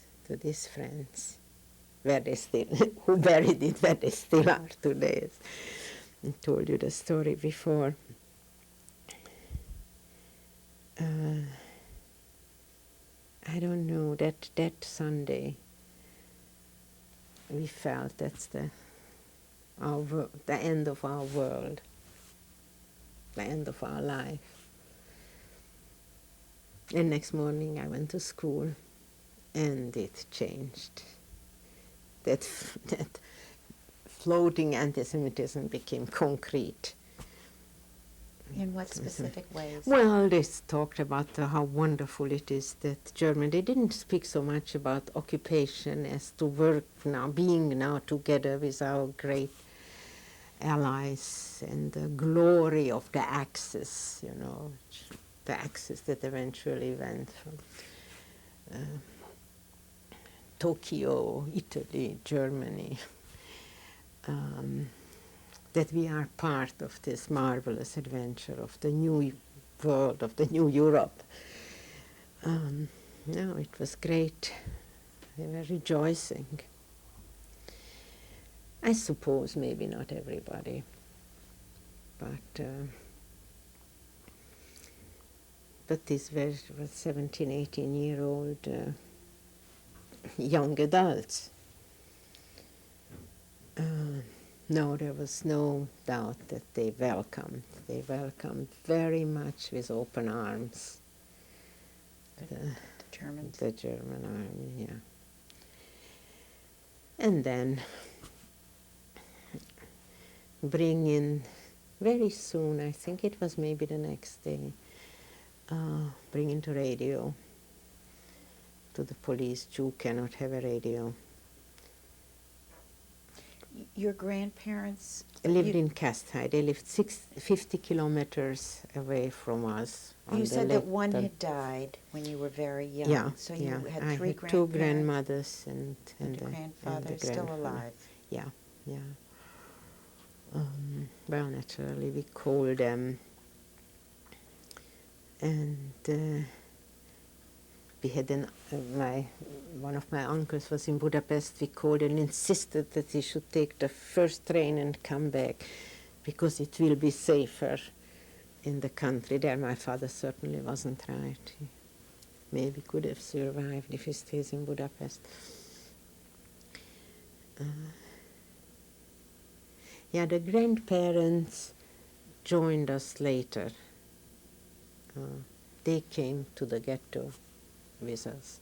B: friends, where they still, who buried it, where they still are today. I told you the story before. I don't know, that Sunday we felt that's the end of our world, the end of our life. And next morning I went to school and it changed. That floating anti-Semitism became concrete.
A: In what specific ways?
B: Well, they talked about how wonderful it is that Germany, they didn't speak so much about occupation as to work now, being now together with our great allies and the glory of the Axis, you know, the Axis that eventually went from Tokyo, Italy, Germany. That we are part of this marvelous adventure of the new world, of the new Europe. No, it was great. They were rejoicing. I suppose maybe not everybody, but these were 17, 18-year-old young adults. No, there was no doubt that they welcomed very much with open arms the
A: Germans.
B: The German army, yeah. And then bring in very soon, I think it was maybe the next day, bring into radio to the police. Jew cannot have a radio.
A: Your grandparents
B: Lived in Kasthai. They lived 50 kilometers away from us.
A: You said that one had died when you were very young.
B: Yeah,
A: so you had
B: I
A: three
B: had two
A: grandparents.
B: grandmothers and
A: your grandfather is still alive.
B: Yeah, yeah. Well, naturally, we called them, and we had one of my uncles was in Budapest. We called and insisted that he should take the first train and come back, because it will be safer in the country. There, my father certainly wasn't right. He maybe could have survived if he stays in Budapest. Yeah, the grandparents joined us later. They came to the ghetto with us.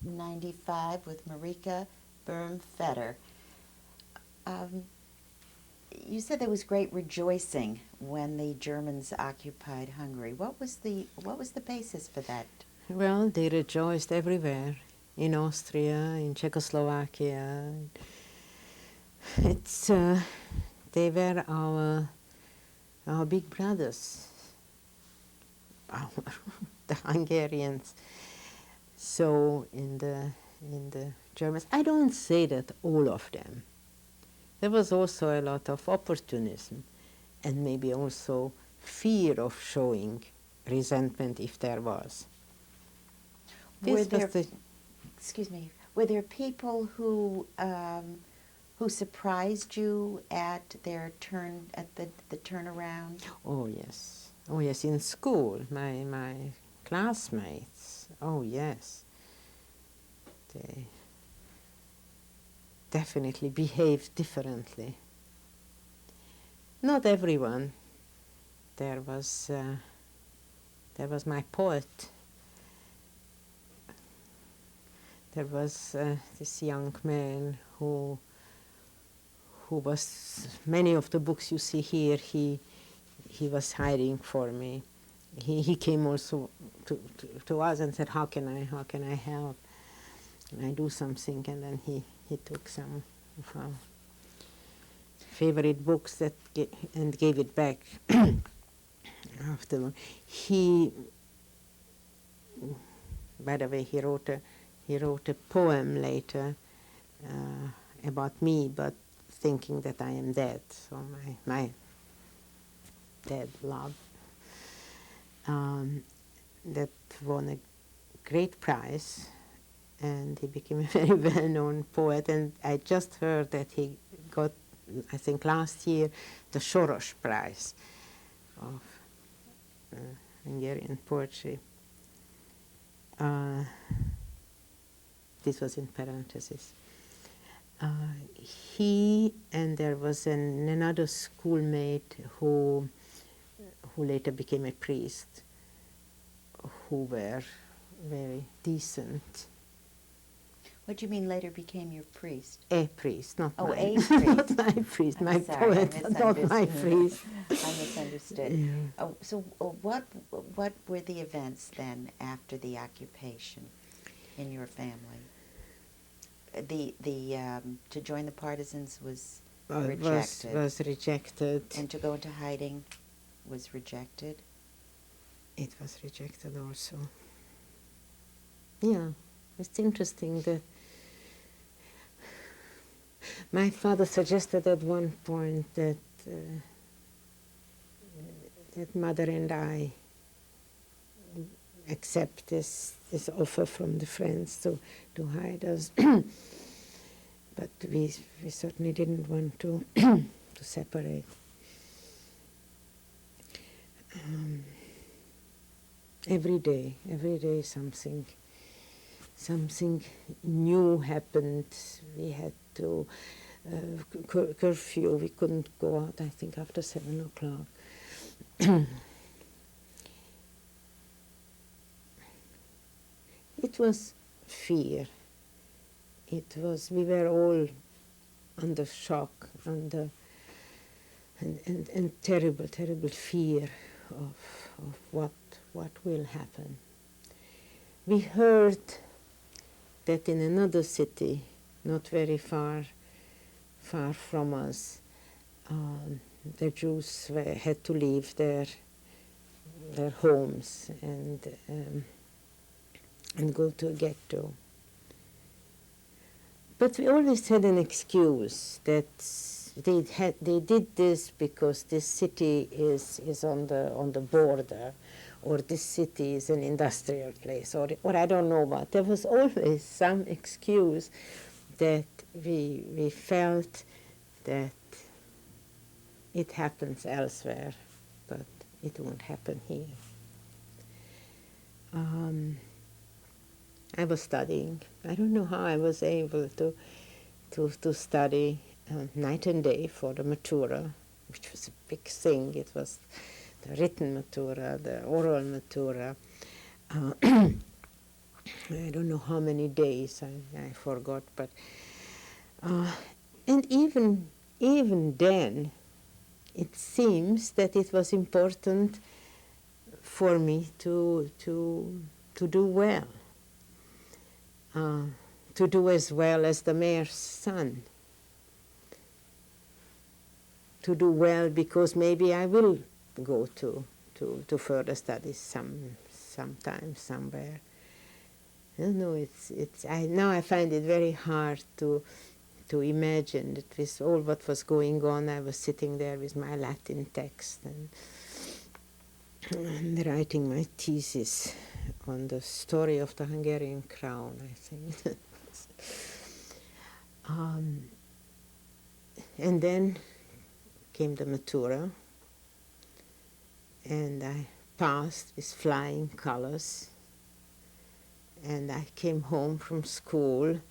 A: '95 with Marika Boehm Shoah. You said there was great rejoicing when the Germans occupied Hungary. What was the basis for that?
B: Well, they rejoiced everywhere, in Austria, in Czechoslovakia. It's they were our big brothers, the Hungarians. So in the Germans, I don't say that all of them. There was also a lot of opportunism, and maybe also fear of showing resentment if there was.
A: Excuse me. Were there people who surprised you at their the turnaround?
B: Oh yes, in school, my classmates. Oh yes, they definitely behaved differently. Not everyone. There was my poet. There was this young man who was, many of the books you see here, he was hiding for me. He came also to us and said, how can I help? And I do something, and then he took some of our favorite books and gave it back after. By the way, he wrote a poem later about me, but thinking that I am dead. So my dead love that won a great prize, and he became a very well-known poet. And I just heard that he got, I think last year, the Soros Prize of Hungarian poetry. This was in parentheses. He and there was another schoolmate who later became a priest, who were very decent.
A: What do you mean later became your priest?
B: A priest, not
A: Oh,
B: mine.
A: a priest.
B: Not my priest,
A: I'm
B: my
A: sorry, I
B: poet, not my priest.
A: I misunderstood.
B: Yeah.
A: Oh, so what were the events then after the occupation in your family? To join the partisans was rejected.
B: Was rejected.
A: And to go into hiding was rejected?
B: It was rejected also. Yeah, it's interesting that my father suggested at one point that that mother and I accept this offer from the friends to hide us. But we certainly didn't want to to separate. Every day something new happened. We had to curfew. We couldn't go out, I think, after 7 o'clock. It was fear. We were all under shock, and terrible fear of what will happen. We heard that in another city, not very far from us, the Jews had to leave their homes and go to a ghetto. But we always had an excuse that they did this because this city is on the border, or this city is an industrial place, or I don't know what. There was always some excuse that we felt that it happens elsewhere, but it won't happen here. I was studying. I don't know how I was able to study night and day for the Matura, which was a big thing. It was the written Matura, the oral Matura. I don't know how many days, I forgot, but and even then, it seems that it was important for me to do well. To do as well as the mayor's son. To do well because maybe I will go to further studies sometime, somewhere. I don't know, now I find it very hard to imagine that with all what was going on, I was sitting there with my Latin text and writing my thesis on the story of the Hungarian crown, I think. And then came the Matura, and I passed with flying colors, and I came home from school,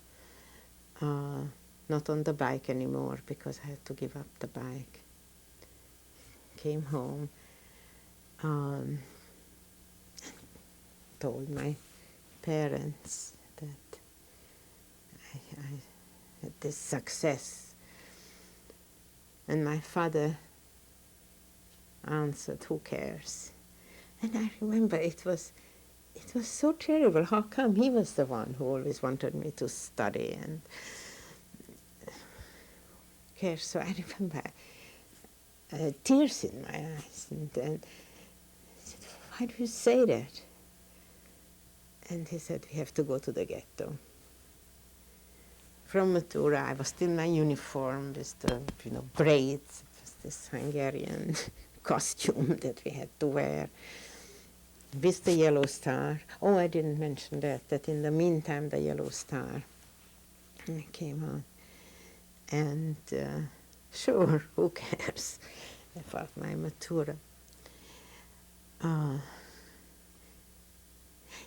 B: not on the bike anymore because I had to give up the bike. Came home, told my parents that I had this success. And my father answered, "Who cares?" And I remember it was so terrible. How come he was the one who always wanted me to study and care? So I remember tears in my eyes, and I said, "Why do you say that?" And he said, "We have to go to the ghetto." from Matura, I was still in my uniform with the braids. It was this Hungarian costume that we had to wear with the yellow star. Oh, I didn't mention that in the meantime the yellow star came on. And sure, who cares about my Matura?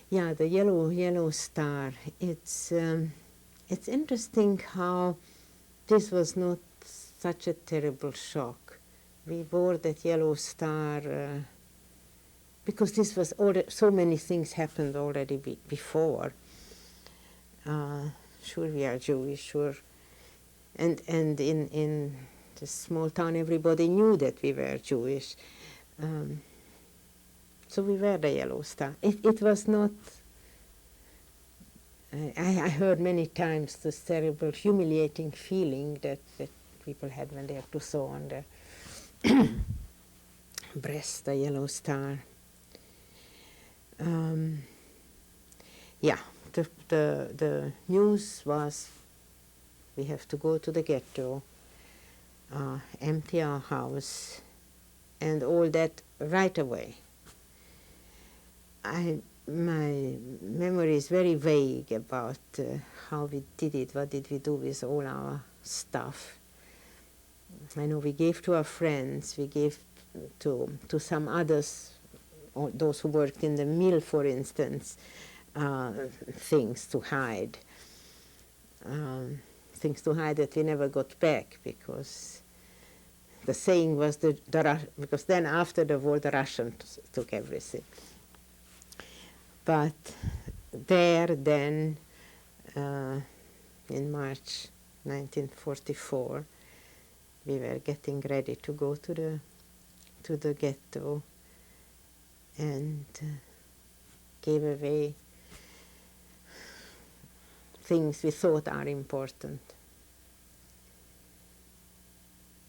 B: Yeah, the yellow star. It's interesting how this was not such a terrible shock. We wore that yellow star because this was so many things happened already before. Sure, we are Jewish, sure, and in this small town, everybody knew that we were Jewish. So we wear the yellow star. It was not. I heard many times this terrible, humiliating feeling that people had when they have to sew on their breast the yellow star. Yeah, the news was we have to go to the ghetto, empty our house, and all that right away. My memory is very vague about how we did it, what did we do with all our stuff. I know we gave to our friends, we gave to some others, or those who worked in the mill, for instance, things to hide. Things to hide that we never got back, because the saying was because then after the war the Russians took everything. But there then, in March 1944, we were getting ready to go to the ghetto, and gave away things we thought are important.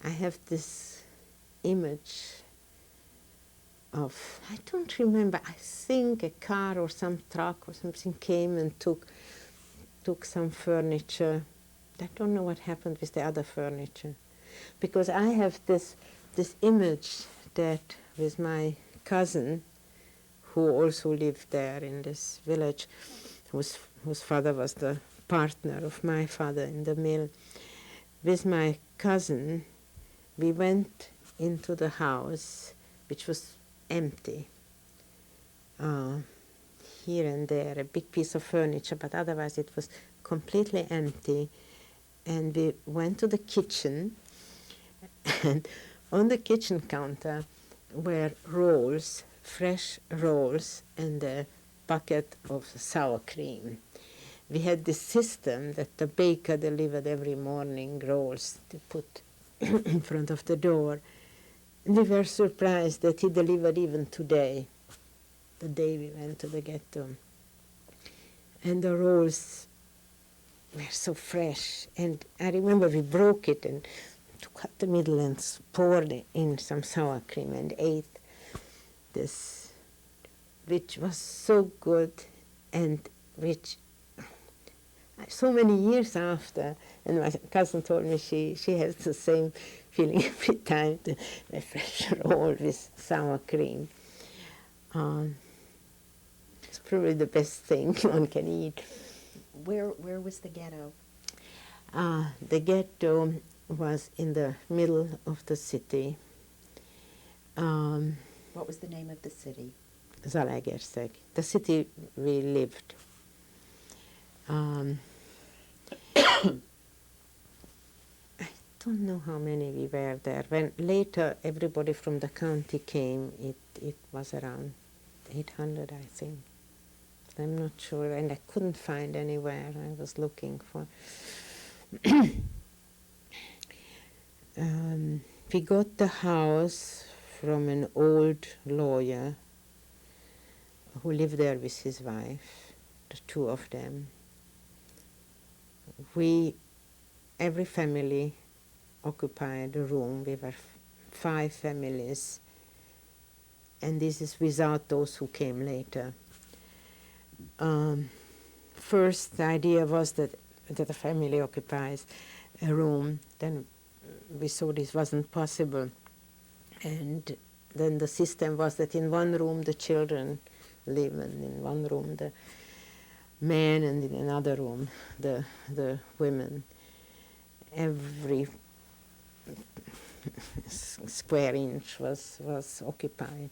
B: I have this image of, I don't remember, I think a car or some truck or something came and took some furniture. I don't know what happened with the other furniture, because I have this image that with my cousin, who also lived there in this village, whose father was the partner of my father in the mill. With my cousin, we went into the house, which was empty. Here and there, a big piece of furniture, but otherwise it was completely empty. And we went to the kitchen, and on the kitchen counter were rolls, fresh rolls, and a bucket of sour cream. We had this system that the baker delivered every morning rolls to put in front of the door. And we were surprised that he delivered even today, the day we went to the ghetto. And the rolls were so fresh. And I remember we broke it and took out the middle and poured in some sour cream and ate this, which was so good, and which so many years after, and my cousin told me she has the same feeling every time, a fresh roll with sour cream. It's probably the best thing one can eat.
A: Where was the ghetto?
B: The ghetto was in the middle of the city.
A: What was the name of the city?
B: Zalaegerszeg, the city we lived. I don't know how many we were there. When later everybody from the county came, it was around 800, I think. I'm not sure, and I couldn't find anywhere. I was looking for. We got the house from an old lawyer who lived there with his wife, the two of them. Every family occupied a room. We were 5 families, and this is without those who came later. First, the idea was that that a family occupies a room, then we saw this wasn't possible. And then the system was that in one room the children live, and in one room the men, and in another room the women. Every square inch was occupied.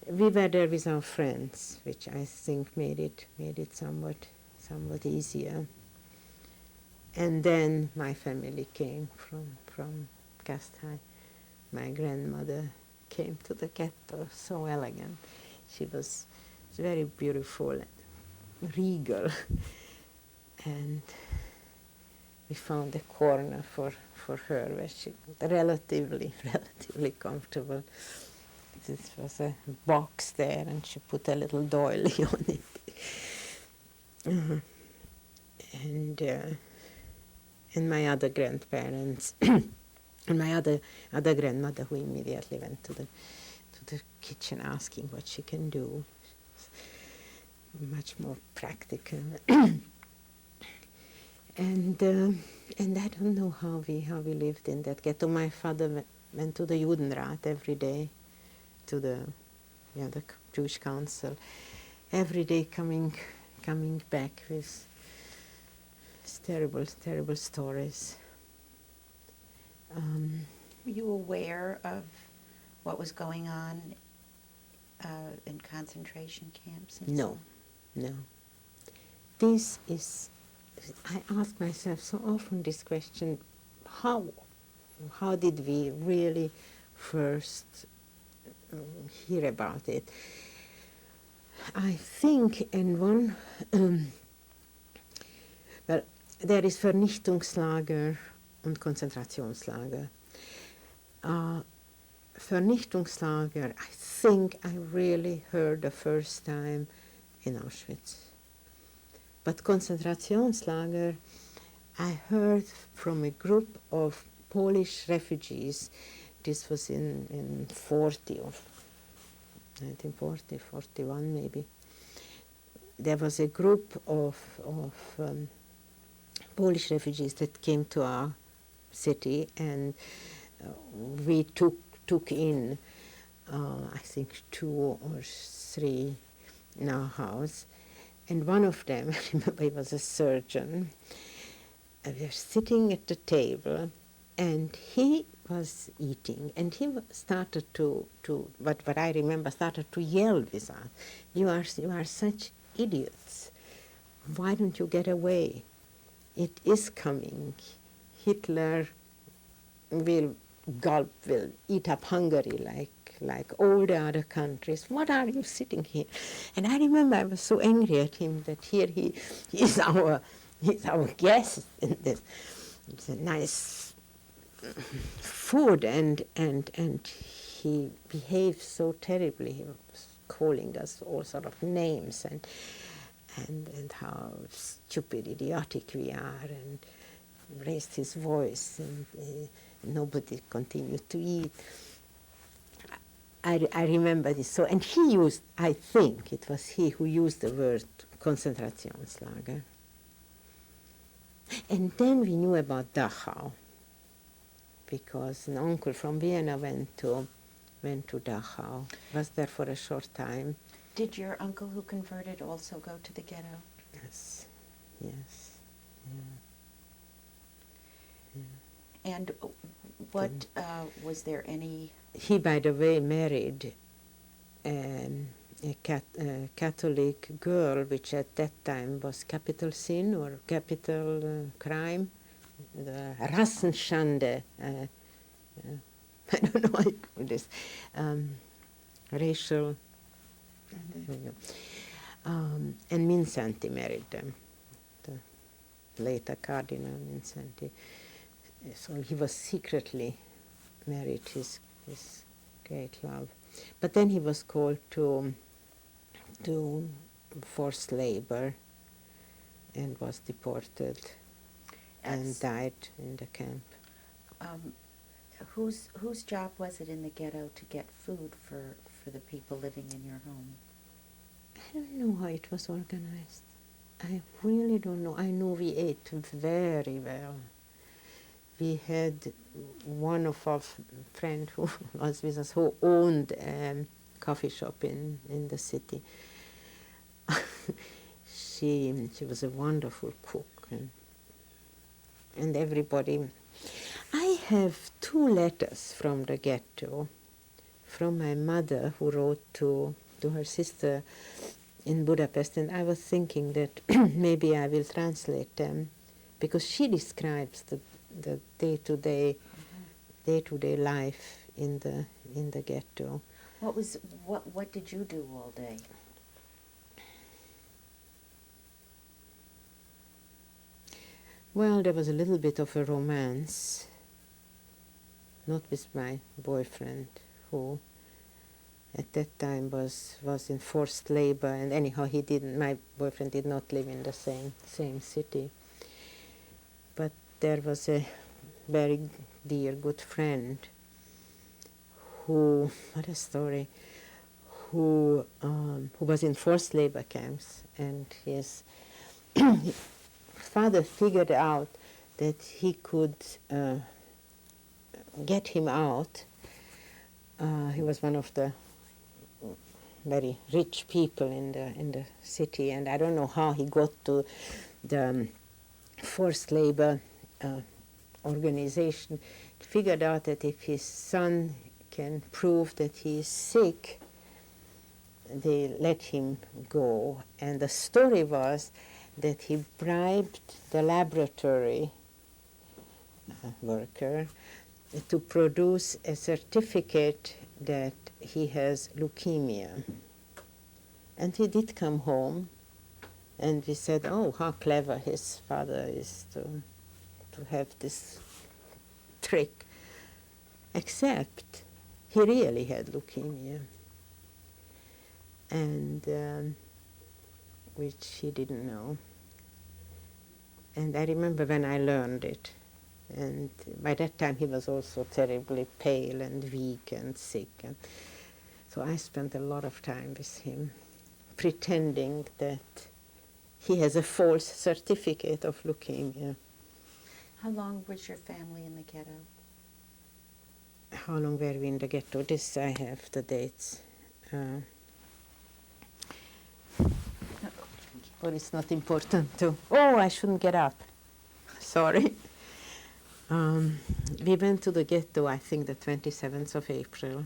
B: We were there with our friends, which I think made it somewhat easier. And then my family came from Kasthai. My grandmother came to the ghetto, so elegant. She was very beautiful and regal. And we found a corner for her where she was relatively comfortable. This was a box there, and she put a little doily on it. And my other grandparents and my other grandmother, who immediately went to the kitchen asking what she can do. Much more practical. And I don't know how we lived in that ghetto. My father went to the Judenrat every day, to the Jewish Council, every day coming back with terrible stories.
A: Were you aware of what was going on in concentration camps?
B: No. This is, I ask myself so often this question, how did we really first hear about it? I think in one, well, there is Vernichtungslager und Konzentrationslager. Vernichtungslager, I think I really heard the first time in Auschwitz. But Konzentrationslager, I heard from a group of Polish refugees. This was in 1940, 41 maybe. There was a group of Polish refugees that came to our city, and we took in, I think 2 or 3 in our house. And one of them, I remember, he was a surgeon. We were sitting at the table, and he was eating, and he started to what I remember, started to yell with us. You are such idiots. Why don't you get away? It is coming. Hitler will eat up Hungary like all the other countries. What are you sitting here? And I remember I was so angry at him that here he's our guest in this. It's a nice food, and he behaved so terribly. He was calling us all sort of names and how stupid, idiotic we are, and raised his voice, and nobody continued to eat. I remember this. So, and he used, I think it was he who used the word Konzentrationslager. And then we knew about Dachau, because an uncle from Vienna went to Dachau, was there for a short time.
A: Did your uncle who converted also go to the ghetto?
B: Yes. Yeah.
A: And what, was there any...
B: He, by the way, married a Catholic girl, which at that time was capital sin or capital crime, the Rassenschande. I don't know how you call this, racial. And Minsanti married them, the later Cardinal Minsanti. So he was secretly married his great love. But then he was called to forced labor and was deported and died in the camp.
A: Whose job was it in the ghetto to get food for the people living in your home?
B: I don't know how it was organized. I really don't know. I know we ate very well. We had one of our friends who was with us who owned a coffee shop in the city. She was a wonderful cook, and everybody. I have 2 letters from the ghetto, from my mother who wrote to her sister in Budapest, and I was thinking that maybe I will translate them, because she describes the day-to-day life in the ghetto.
A: What did you do all day?
B: Well, there was a little bit of a romance, not with my boyfriend, who at that time was in forced labor, and anyhow my boyfriend did not live in the same city. But there was a very dear, good friend who was in forced labor camps, and his father figured out that he could get him out. He was one of the very rich people in the city, and I don't know how he got to the forced labor organization. He figured out that if his son can prove that he is sick, they let him go. And the story was that he bribed the laboratory worker to produce a certificate that he has leukemia. And he did come home, and we said, oh, how clever his father is to have this trick. Except he really had leukemia, and which he didn't know. And I remember when I learned it, and by that time he was also terribly pale and weak and sick. And so I spent a lot of time with him, pretending that he has a false certificate of leukemia.
A: How long was your family in the ghetto?
B: How long were we in the ghetto? This I have the dates. Or it's not important to. Oh, I shouldn't get up. Sorry. We went to the ghetto, I think, the 27th of April,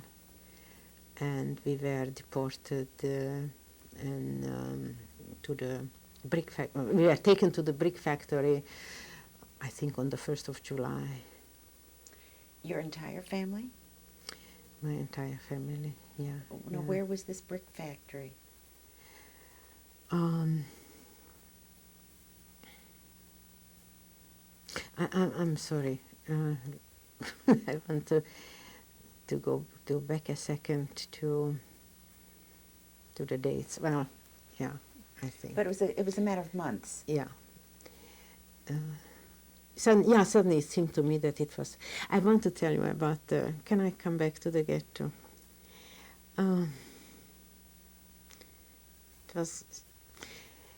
B: and we were deported to the brick factory. We were taken to the brick factory, I think, on the 1st of July.
A: Your entire family?
B: My entire family, yeah.
A: Now,
B: yeah.
A: where was this brick factory?
B: I'm sorry. I want to go back a second to the dates. Well, yeah, I think.
A: But it was a matter of months.
B: Yeah. Suddenly it seemed to me that it was. I want to tell you about. Can I come back to the ghetto?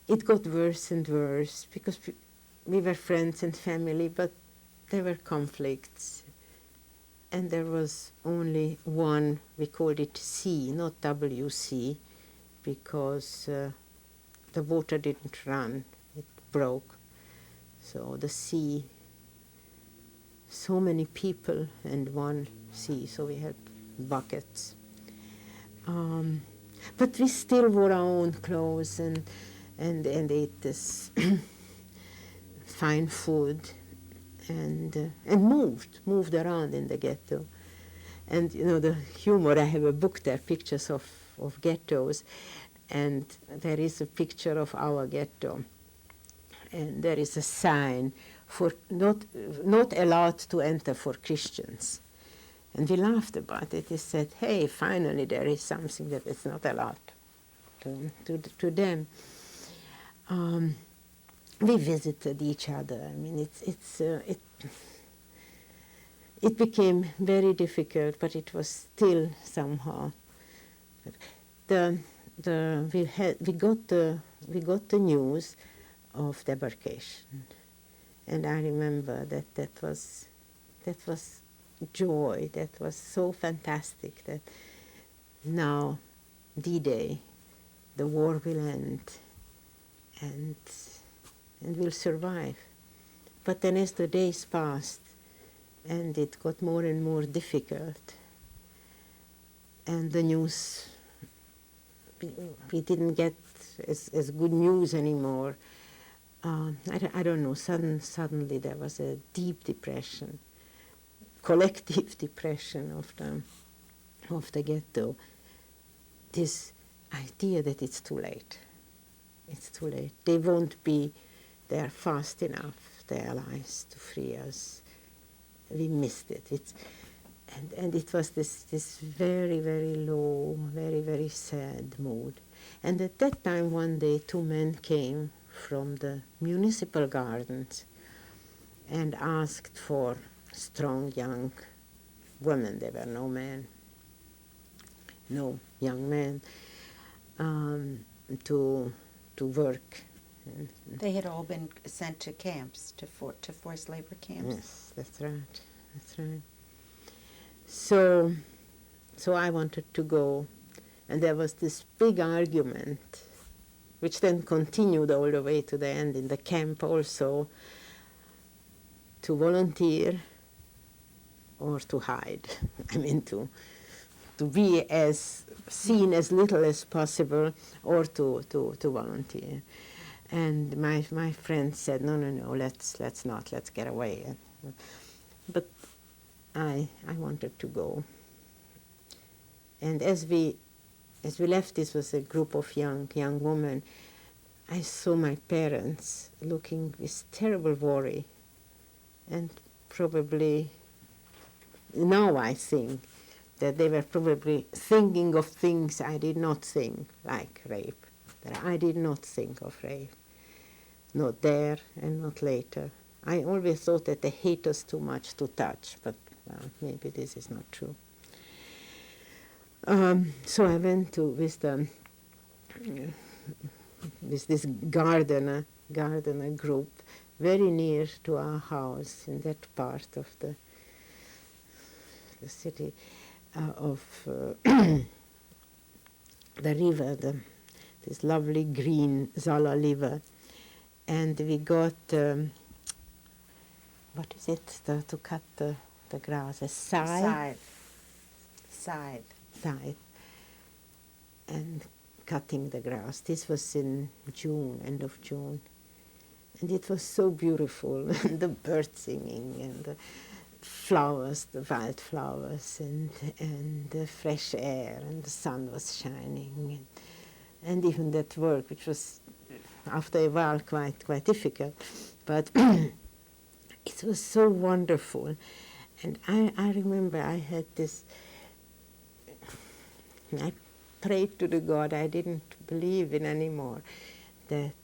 B: It got worse and worse because we were friends and family, but there were conflicts, and there was only one. We called it C, not WC, because the water didn't run; it broke. So the sea, so many people and one sea, so we had buckets. But we still wore our own clothes and ate this fine food and moved around in the ghetto. And you know the humor, I have a book there, pictures of ghettos, and there is a picture of our ghetto. And there is a sign for not allowed to enter for Christians. And we laughed about it. We said, hey, finally there is something that is not allowed to them. We visited each other. I mean, it became very difficult, but it was still somehow. We got the news of debarkation. And I remember that was joy, that was so fantastic that now, D-Day, the war will end and we'll survive. But then as the days passed and it got more and more difficult, and the news, we didn't get as good news anymore. I don't know, suddenly there was a deep depression, collective depression of the ghetto. This idea that it's too late. It's too late. They won't be there fast enough, the Allies, to free us. We missed it. And it was this very, very low, very, very sad mood. And at that time, one day, two men came from the municipal gardens and asked for strong young women. There were no men, no young men, to work.
A: They had all been sent to camps, to forced labor camps.
B: Yes, that's right. That's right. So I wanted to go, and there was this big argument, which then continued all the way to the end in the camp also, to volunteer or to hide. I mean, to be as seen as little as possible, or to volunteer. And my friend said, no, let's not, let's get away. But I wanted to go. And as we left, this was a group of young women, I saw my parents looking with terrible worry. And probably, now I think, that they were probably thinking of things I did not think, like rape. That I did not think of rape. Not there and not later. I always thought that they hate us too much to touch, but maybe this is not true. So I went with this gardener group very near to our house in that part of the city, of the river, this lovely green Zala river. And we got, what is it, to cut the grass, a scythe. Scythe. And cutting the grass. This was in June, end of June. And it was so beautiful, and the birds singing, and the flowers, the wildflowers, and the fresh air, and the sun was shining. And even that work, which was after a while quite difficult, but it was so wonderful. And I remember I had this, I prayed to the God I didn't believe in anymore, that,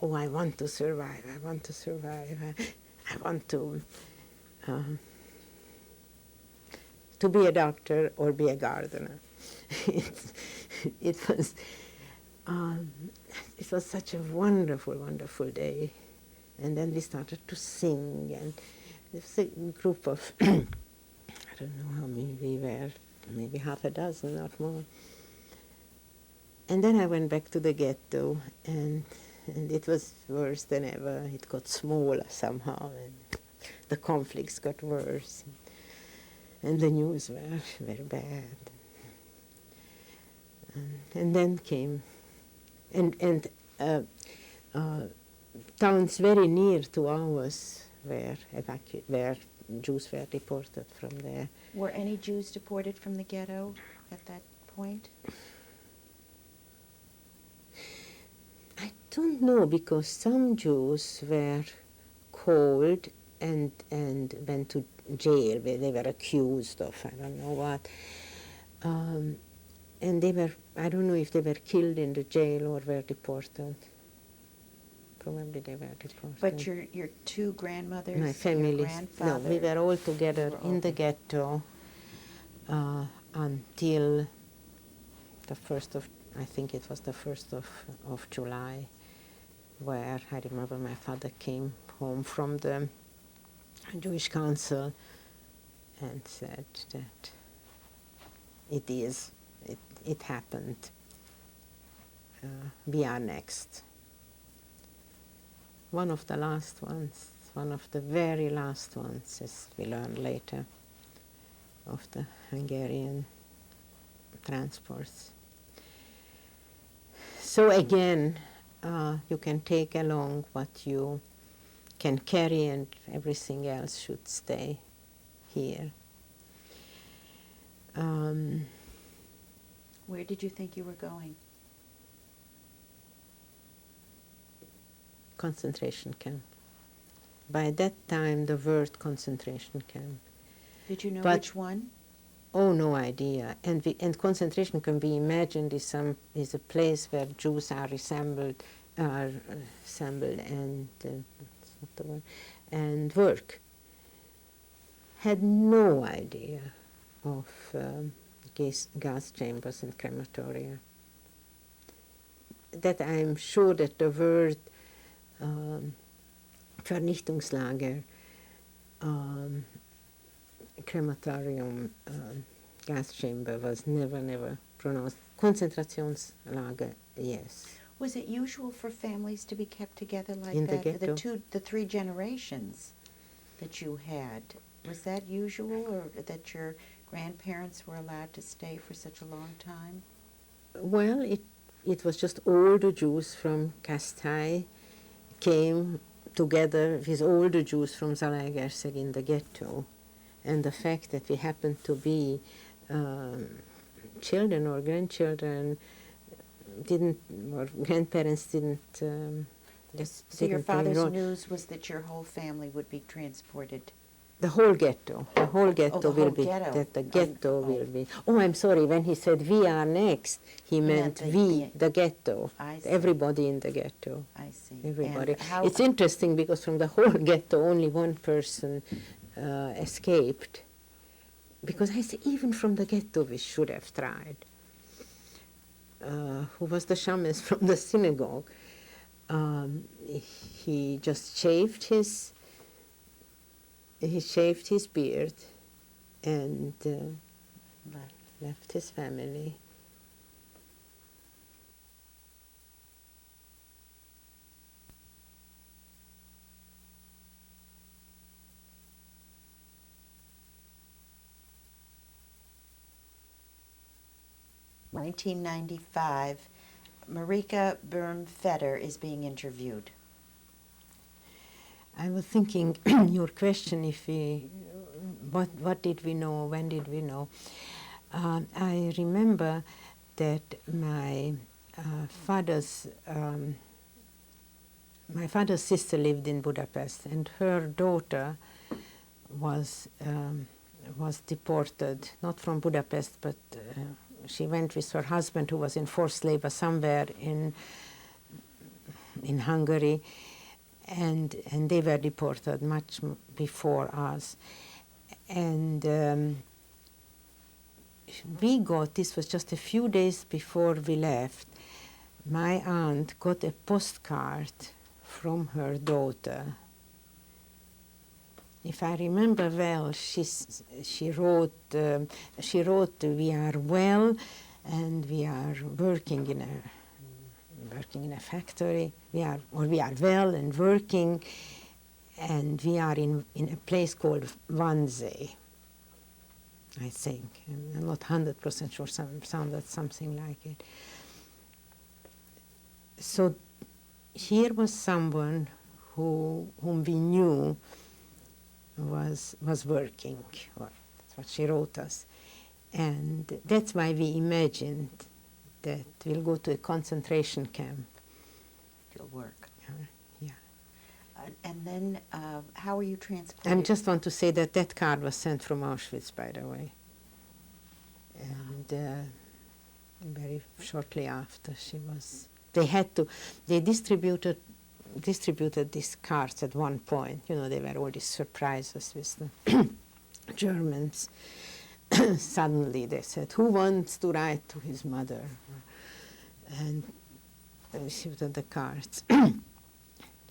B: I want to survive, I want to survive, I want to be a doctor or be a gardener. It was such a wonderful, wonderful day. And then we started to sing, and there's a group of, I don't know how many we were, maybe half a dozen, not more. And then I went back to the ghetto, and it was worse than ever. It got smaller somehow, and the conflicts got worse, and the news were very bad. And then came, and towns very near to ours where Jews were deported from there.
A: Were any Jews deported from the ghetto at that point?
B: I don't know, because some Jews were called and went to jail where they were accused of I don't know what. And they were, I don't know if they were killed in the jail or were deported. Probably they were deported.
A: But your two grandmothers,
B: my family,
A: your grandfather?
B: No, we were all together in the ghetto until the 1st of, I think it was the 1st of July, where I remember my father came home from the Jewish Council and said that it happened. We are next. One of the last ones, one of the very last ones, as we learn later, of the Hungarian transports. So again, you can take along what you can carry, and everything else should stay here.
A: Where did you think you were going?
B: Concentration camp. By that time, the word concentration camp.
A: Did you know
B: But-
A: which one?
B: Oh, no idea. And concentration can be imagined is a place where Jews are assembled and that's not the word, and work. Had no idea of gas chambers and crematoria. That I'm sure that the word Vernichtungslager, crematorium, gas chamber was never pronounced. Konzentrationslager, yes.
A: Was it usual for families to be kept together like
B: In the
A: that?
B: ghetto?
A: The three generations that you had, was that usual, or that your grandparents were allowed to stay for such a long time?
B: Well, it was just all the Jews from Kastai came together with all the Jews from Zalaegerszeg in the ghetto. And the fact that we happened to be children or grandchildren or grandparents didn't.
A: So your
B: didn't play a
A: father's
B: role.
A: news was that your whole family would be transported.
B: The whole ghetto
A: the
B: will
A: whole
B: be,
A: ghetto.
B: that the ghetto will be. Oh, I'm sorry, when he said we are next, he meant the ghetto.
A: I see.
B: Everybody in the ghetto.
A: I see.
B: Everybody.
A: And how,
B: It's interesting because from the whole ghetto, only one person escaped. Because I say, even from the ghetto, we should have tried. Who was the shamus from the synagogue? He just shaved his beard and left his family.
A: in 1995, Marika Boehm Shoah is being interviewed.
B: I was thinking, your question, what did we know, when did we know? I remember that my father's sister lived in Budapest, and her daughter was deported, not from Budapest, but she went with her husband, who was in forced labor somewhere in Hungary. And they were deported much before us. And this was just a few days before we left, my aunt got a postcard from her daughter. If I remember well, she wrote, we are well and we are working in a factory. We are well and working, and we are in a place called Wannsee, I think. I'm not 100% sure, sounded something like it. So here was someone whom we knew was working, or that's what she wrote us. And that's why we imagined that we'll go to a concentration camp.
A: You'll work.
B: Yeah.
A: And then, how were you transported?
B: I just want to say that card was sent from Auschwitz, by the way. And very shortly after they distributed these cards at one point. You know, there were all these surprises with the Germans. Suddenly they said, who wants to write to his mother? And they received the cards.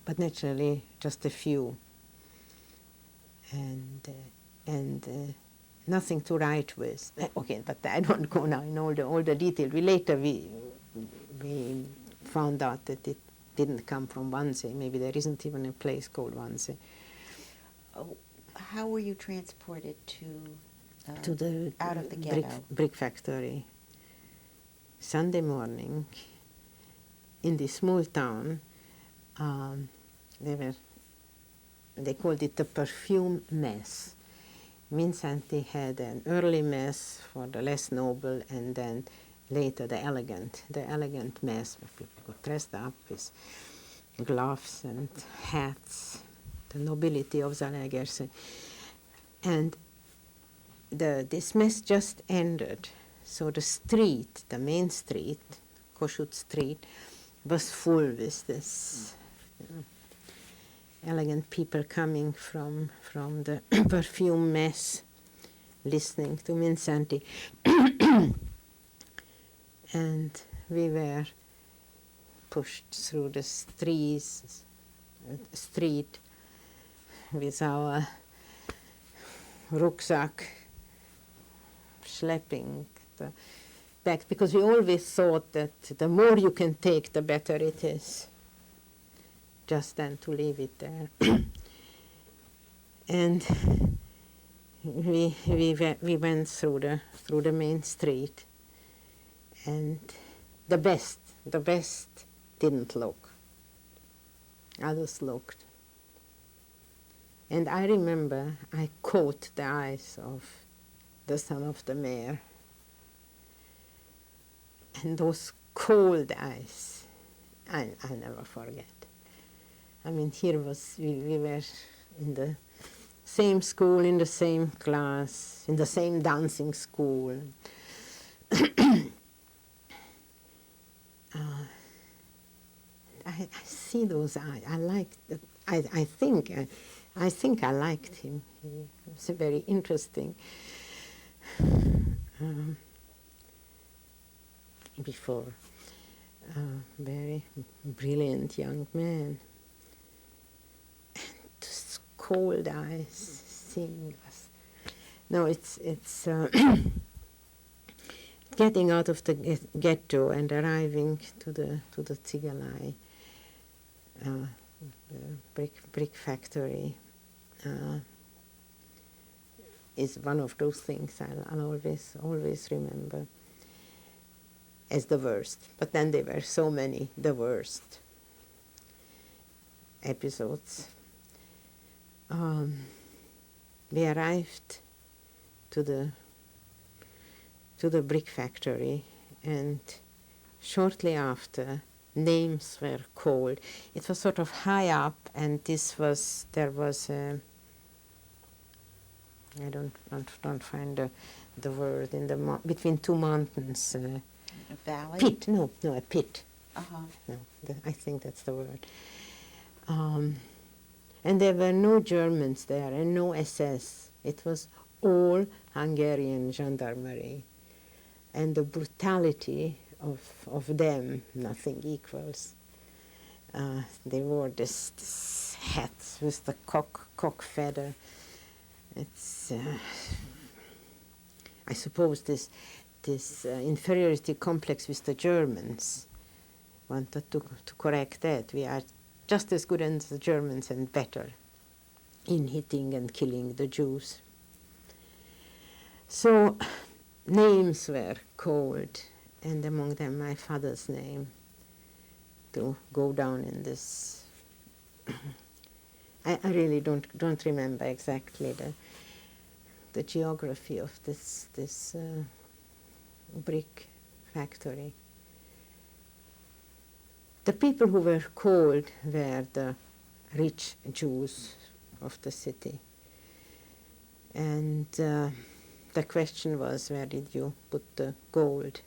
B: but naturally just a few, and nothing to write with. Okay, but I don't go now in all the detail. We found out that it didn't come from Wannsee. Maybe there isn't even a place called Wannsee.
A: Oh, how were you transported
B: To the
A: out of the ghetto?
B: brick factory. Sunday morning, in this small town, they called it the perfume mess. Minsanti had an early mess for the less noble, and then later the elegant mess where people got dressed up with gloves and hats, the nobility of Zalaegerszeg. And this mess just ended, so the street, the main street, Kossuth Street, was full with this elegant people coming from the perfume mess, listening to Minsanti. And we were pushed through the street with our rucksack, schlepping the back, because we always thought that the more you can take, the better it is, just than to leave it there. And we went through the main street, and the best didn't look. Others looked. And I remember I caught the eyes of the son of the mayor. And those cold eyes, I'll never forget. I mean, we were in the same school, in the same class, in the same dancing school. I see those eyes. I think I liked him. He was very interesting. Before, very brilliant young man. And those cold eyes, seeing us. No, it's getting out of the ghetto and arriving to the Zigelei, the brick factory, is one of those things I'll always remember as the worst. But then there were so many the worst episodes. We arrived to the brick factory, and shortly after, names were called. It was sort of high up, and there was a, I don't find the word in the between two mountains.
A: A valley?
B: Pit? No, a pit.
A: Uh-huh.
B: No, I think that's the word. And there were no Germans there and no SS. It was all Hungarian gendarmerie. And the brutality of them, nothing equals. They wore this hats with the cock feather. It's, I suppose this inferiority complex with the Germans wanted to correct that. We are just as good as the Germans and better in hitting and killing the Jews. So names were called, and among them my father's name, to go down in this. I really don't remember exactly the geography of this brick factory. The people who were called were the rich Jews of the city. And the question was, where did you put the gold?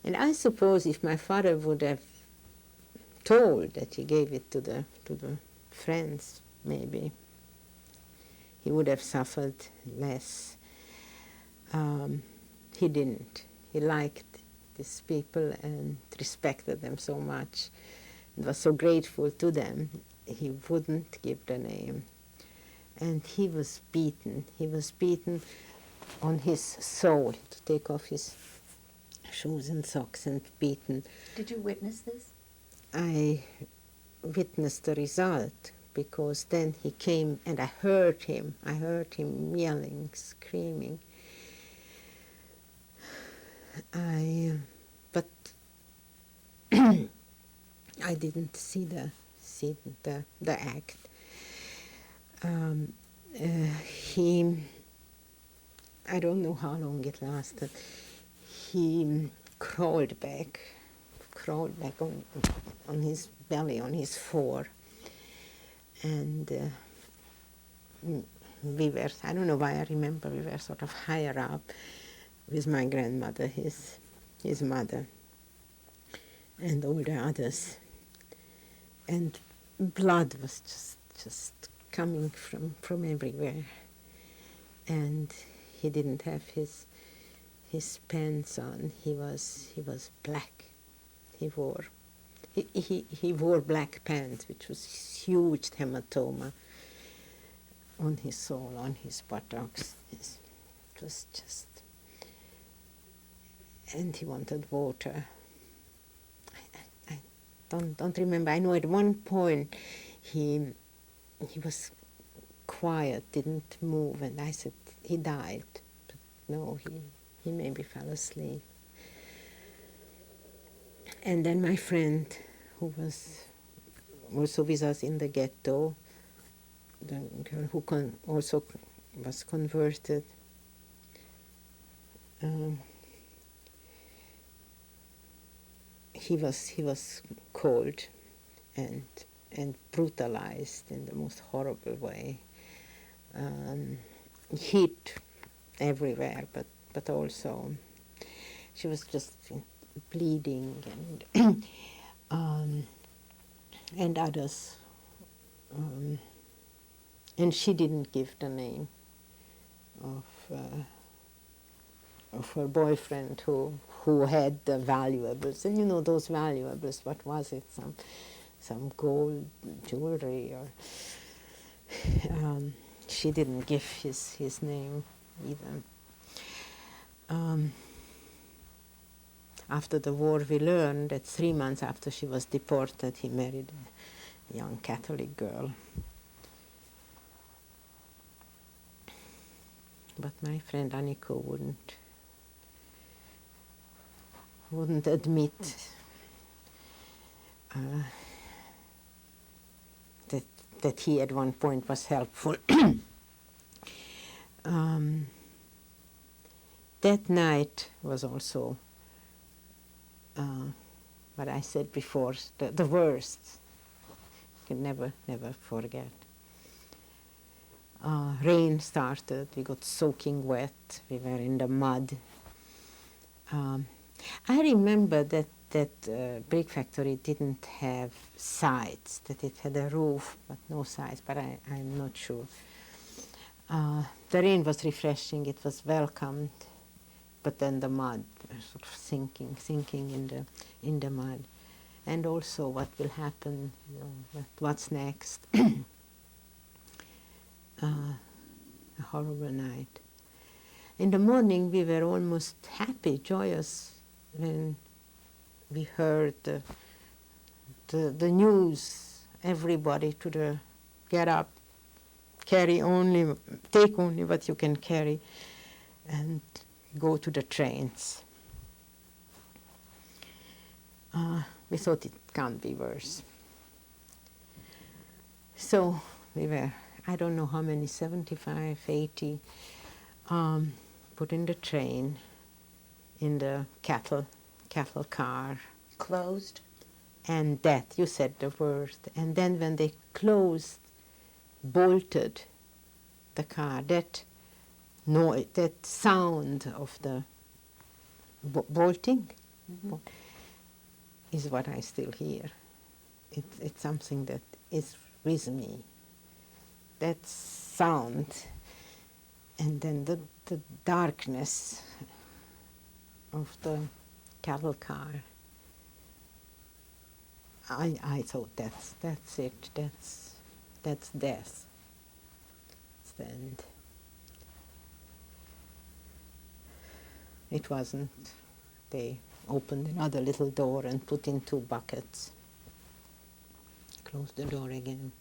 B: And I suppose if my father would have told that he gave it to the friends, maybe he would have suffered less. He didn't. He liked these people and respected them so much was so grateful to them, he wouldn't give the name. And he was beaten. He was beaten on his sole, to take off his shoes and socks, and beaten.
A: Did you witness this?
B: I witnessed the result, because then he came and I heard him yelling, screaming. But I didn't see the act. I don't know how long it lasted. He crawled back on his belly, on his floor, and we were, I don't know why I remember, we were sort of higher up with my grandmother, his mother, and all the others. And blood was just coming from everywhere. And he didn't have his pants on. He was black. He wore black pants, which was huge hematoma on his sole, on his buttocks. It was just, and he wanted water. I don't remember. I know at one point he was quiet, didn't move, and I said he died. But no, he maybe fell asleep. And then my friend, who was also with us in the ghetto, the girl who also was converted, he was cold and brutalized in the most horrible way. Heat everywhere, but also she was just bleeding, and others, and she didn't give the name of her boyfriend who had the valuables, and you know those valuables. What was it? Some gold jewelry, or she didn't give his name either. After the war, we learned that 3 months after she was deported, he married a young Catholic girl. But my friend Aniko wouldn't admit that he at one point was helpful. That night was also what I said before, the worst. You can never forget. Rain started, we got soaking wet, we were in the mud. I remember that brick factory didn't have sides, that it had a roof but no sides, but I'm not sure. The rain was refreshing, it was welcomed, but then the mud was sort of sinking in the mud. And also what will happen, you know, what's next. A horrible night. In the morning we were almost happy, joyous, when we heard the news. Everybody to get up, take only what you can carry, and go to the trains. We thought it can't be worse. So we were, I don't know how many, 75, 80, put in the train, in the cattle car.
A: Closed?
B: And that, you said the word. And then when they closed, bolted the car, that sound of the bolting is what I still hear. It's something that is with me. That sound, and then the darkness of the cattle car. I thought that's it, that's death. And it wasn't. They opened another little door and put in 2 buckets, closed the door again.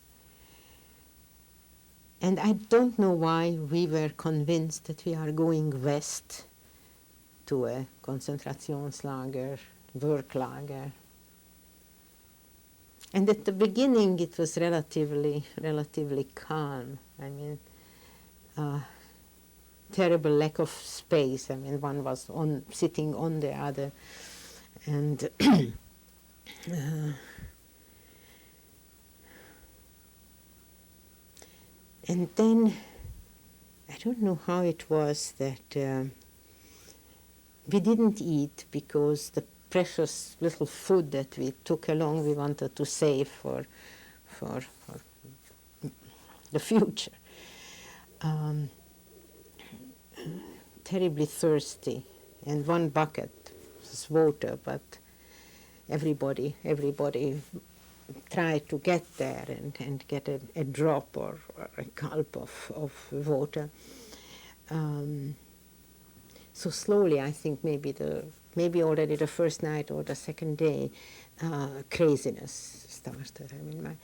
B: And I don't know why we were convinced that we are going west to a concentrationslager, worklager. And at the beginning it was relatively calm. I mean, terrible lack of space. I mean, one was sitting on the other, and and then I don't know how it was that we didn't eat because the precious little food that we took along we wanted to save for the future. Terribly thirsty, and 1 bucket was water, but everybody tried to get there and get a drop or a gulp of water. So slowly, I think maybe already the first night or the second day, craziness started. I mean,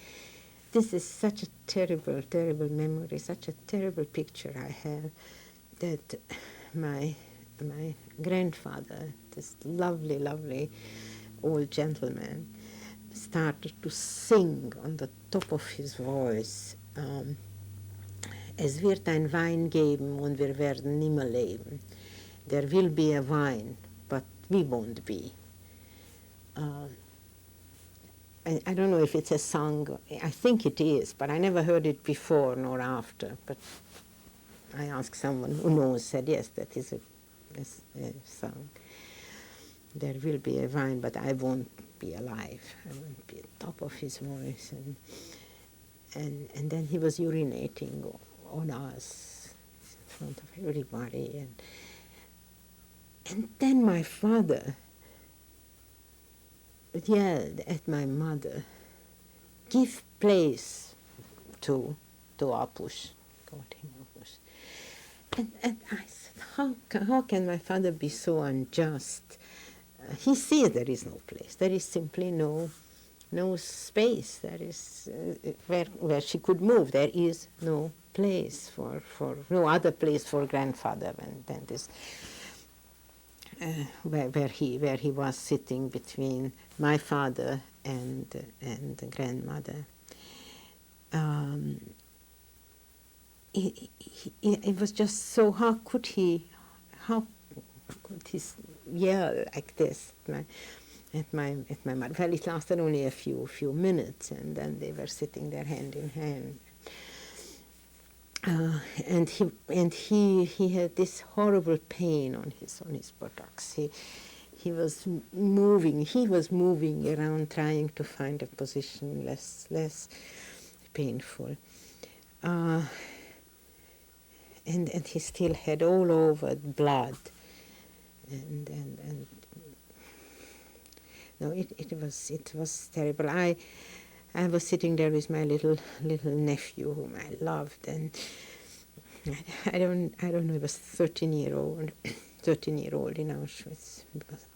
B: this is such a terrible, terrible memory, such a terrible picture I have, that my grandfather, this lovely, lovely old gentleman, started to sing on the top of his voice, Es wird ein Wein geben und wir werden nimmer leben. There will be a wine, but we won't be. I don't know if it's a song. I think it is, but I never heard it before nor after. But I asked someone who knows, said yes, that is a song. There will be a wine, but I won't be alive. I won't be at the top of his voice. And then he was urinating on us in front of everybody. And then my father yelled at my mother, give place to Apush. Called him Apush. And I said, how can my father be so unjust? He sees there is no place. There is simply no space. There is where she could move. There is no place for no other place for grandfather than this. Where he was sitting between my father and the grandmother. It was just so. How could he yell like this at my mother? Well, it lasted only a few minutes, and then they were sitting there hand in hand. And he had this horrible pain on his buttocks. He was moving around trying to find a position less painful. And he still had all over blood. And no, it was terrible. I was sitting there with my little nephew whom I loved, and I don't know, he was 13-year-old in Auschwitz, because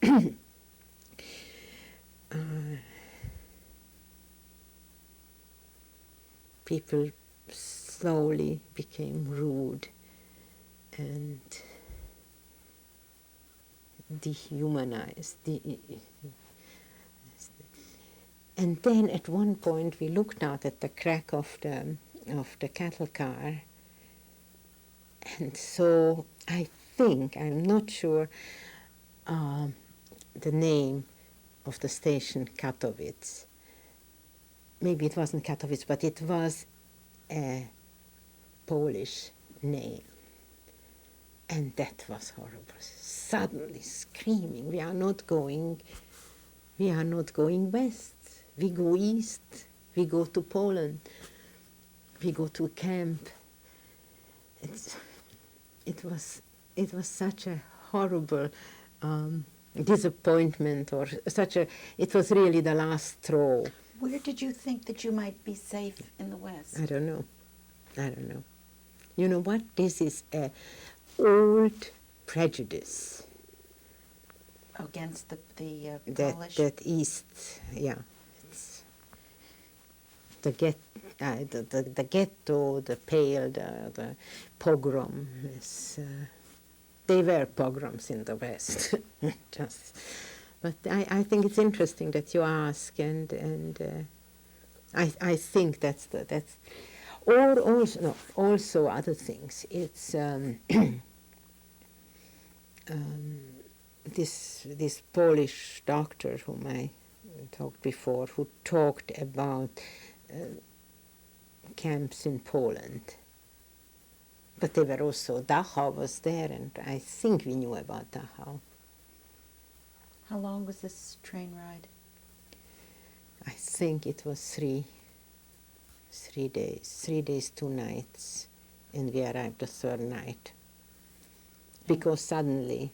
B: people slowly became rude and dehumanized. And then at one point we looked out at the crack of the cattle car, and so I think, I'm not sure, the name of the station, Katowice. Maybe it wasn't Katowice, but it was a Polish name. And that was horrible. Suddenly screaming, we are not going west. We go east. We go to Poland. We go to camp. It was such a horrible disappointment or such a, it was really the last straw.
A: Where did you think that you might be safe in the West?
B: I don't know. You know what? This is a old prejudice.
A: Against the Polish?
B: That East, yeah. It's the ghetto, the Pale, the pogrom. They were pogroms in the West. But I think it's interesting that you ask, and I think that's or also other things. It's this Polish doctor whom I talked before, who talked about camps in Poland. But they were also, Dachau was there, and I think we knew about Dachau.
A: How long was this train ride?
B: I think it was 3 days, 2 nights, and we arrived the 3rd night. Because suddenly,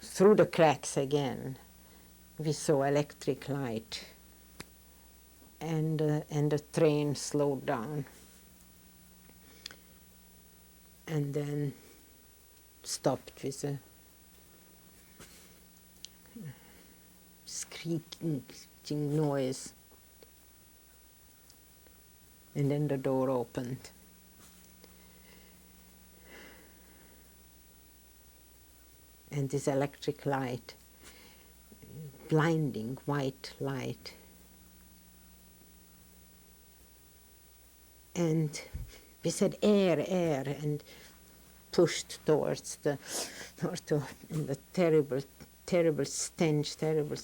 B: through the cracks again, we saw electric light, and the train slowed down, and then stopped with a screeching noise, and then the door opened. And this electric light, blinding white light. And we said, air, and pushed towards the terrible stench, terrible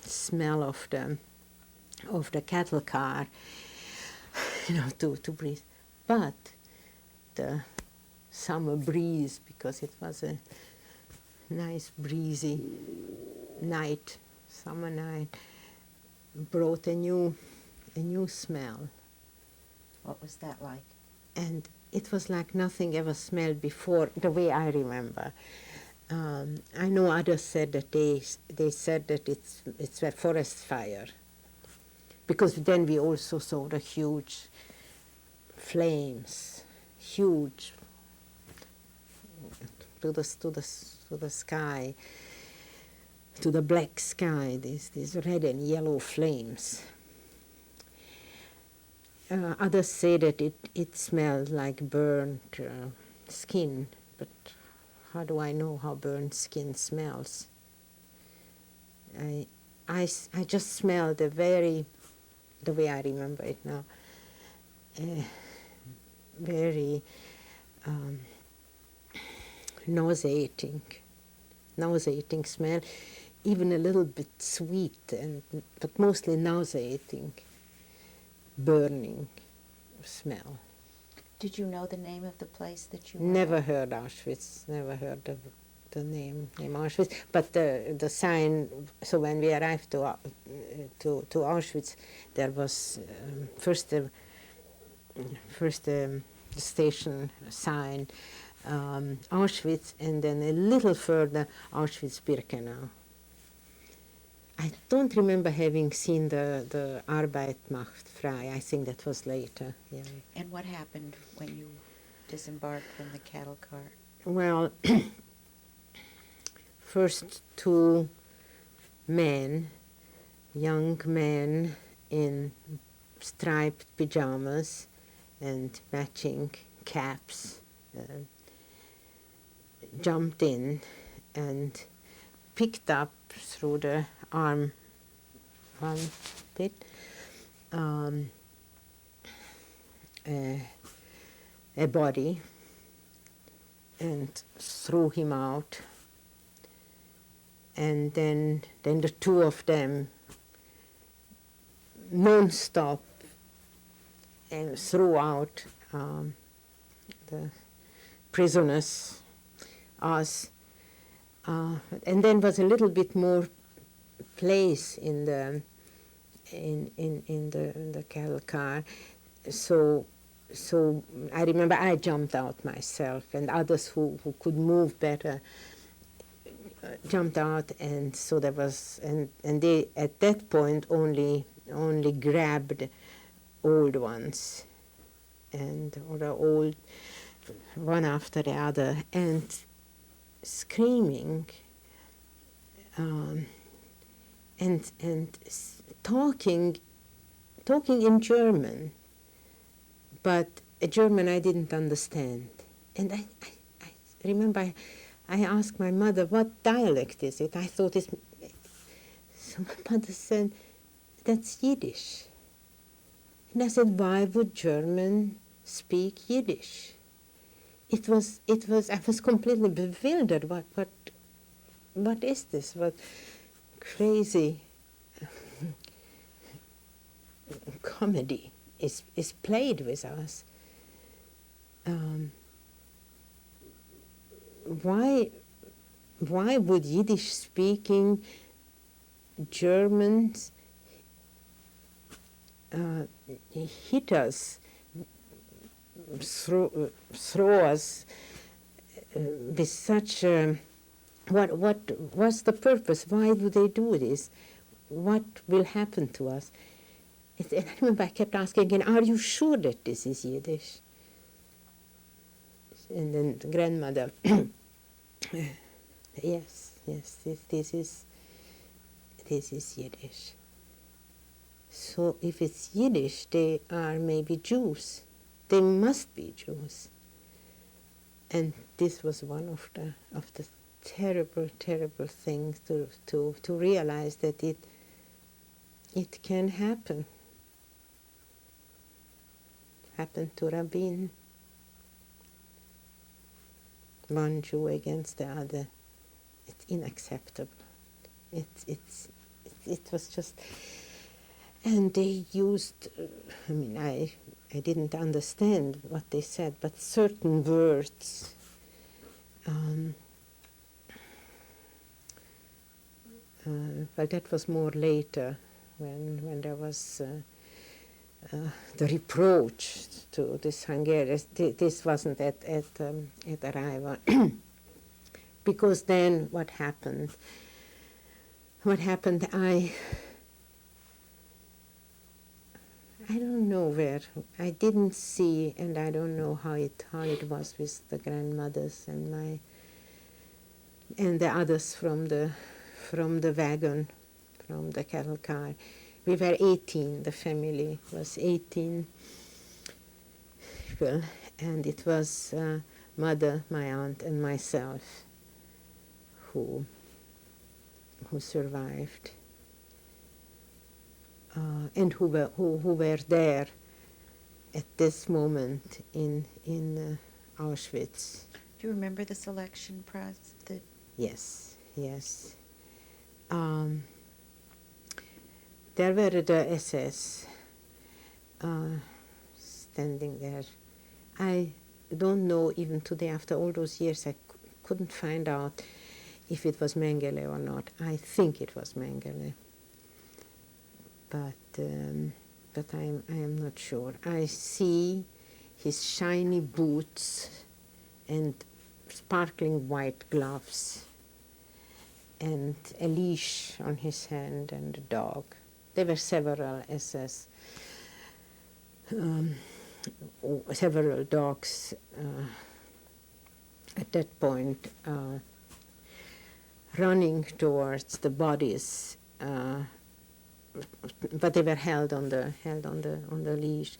B: smell of the cattle car, to breathe. But the summer breeze, because it was a nice breezy night, summer night, brought a new smell.
A: What was that like?
B: And it was like nothing ever smelled before, the way I remember. I know others said that they said that it's a forest fire, because then we also saw the huge flames, huge, to the sky, to the black sky, these red and yellow flames. Others say that it smelled like burnt skin, but how do I know how burnt skin smells? I just smelled the way I remember it now, very nauseating smell, even a little bit sweet, but mostly nauseating, burning smell.
A: Did you know the name of the place that you
B: Never heard Auschwitz, never heard the name Auschwitz, but the sign, so when we arrived to Auschwitz, there was first the station sign, Auschwitz, and then a little further, Auschwitz-Birkenau. I don't remember having seen the Arbeit macht frei. I think that was later. Yeah.
A: And what happened when you disembarked from the cattle cart?
B: Well, first 2 men, young men in striped pajamas and matching caps, jumped in and picked up through the arm pit a body and threw him out, and then the 2 of them non-stop threw out the prisoners, us, and then was a little bit more place in the cattle car. So I remember I jumped out myself, and others who could move better jumped out, and so there was, and they at that point only grabbed old ones, or the old one after the other, and screaming, and talking in German, but a German I didn't understand. And I remember I asked my mother, what dialect is it? I thought it's... So my mother said, that's Yiddish. And I said, why would German speak Yiddish? I was completely bewildered. What is this? What crazy comedy is played with us? Why would Yiddish-speaking Germans hit us, throw us with such... what was the purpose? Why do they do this? What will happen to us? And I remember I kept asking again, are you sure that this is Yiddish? And then the grandmother, yes, this is Yiddish. So if it's Yiddish, they are maybe Jews. They must be Jews. And this was one of the terrible things to realize that it can happen. Happened to Rabin. One Jew against the other. It's unacceptable. It was just... And they used, I didn't understand what they said, but certain words, but that was more later, when there was the reproach to this Hungarians. This wasn't at arrival. Because then what happened? I don't know where. I didn't see, and I don't know how it was with the grandmothers and the others from the wagon, from the cattle car. We were 18. The family was 18 people, and it was mother, my aunt, and myself who survived. And who were there at this moment in Auschwitz.
A: Do you remember the selection process?
B: Yes. There were the SS standing there. I don't know, even today, after all those years, I couldn't find out if it was Mengele or not. I think it was Mengele. But I am not sure. I see his shiny boots and sparkling white gloves and a leash on his hand and a dog. There were several SS, several dogs at that point running towards the bodies. But they were held on the leash,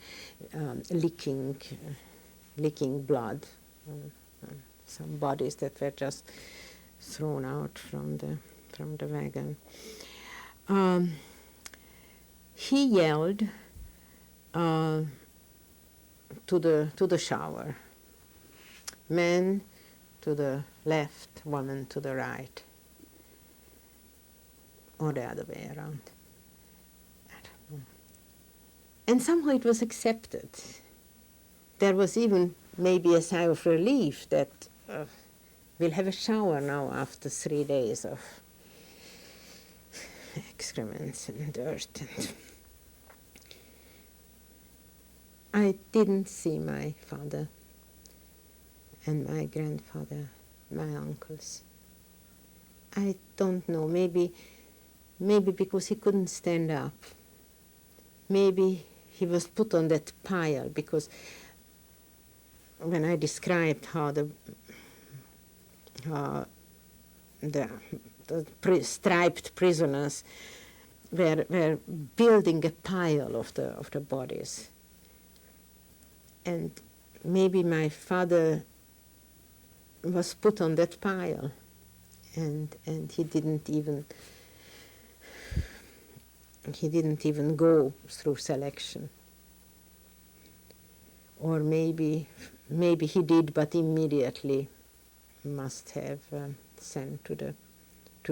B: licking blood. Some bodies that were just thrown out from the wagon. He yelled to the shower. Men to the left, women to the right, or the other way around. And somehow it was accepted. There was even maybe a sigh of relief that we'll have a shower now after 3 days of excrements and dirt. And I didn't see my father and my grandfather, my uncles. I don't know, maybe because he couldn't stand up. Maybe he was put on that pile, because when I described how the striped prisoners were building a pile of the bodies. And maybe my father was put on that pile, and he didn't even go through selection. Or maybe he did, but immediately must have sent to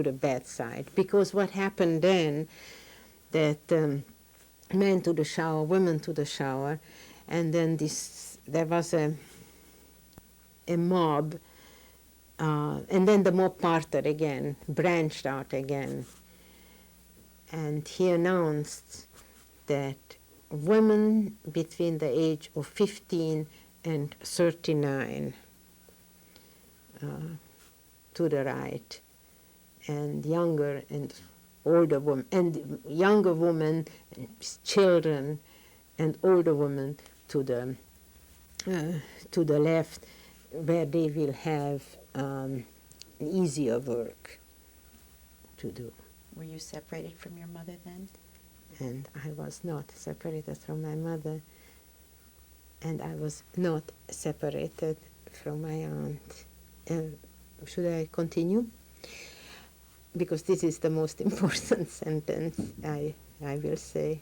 B: the bedside. Because what happened then, that men to the shower, women to the shower, and then there was a mob, and then the mob parted again, branched out again. And he announced that women between the age of 15 and 39 to the right, and younger and older women, and younger women, and children, and older women to the left, where they will have easier work to do.
A: Were you separated from your mother then?
B: And I was not separated from my mother, and I was not separated from my aunt. Should I continue? Because this is the most important sentence I will say.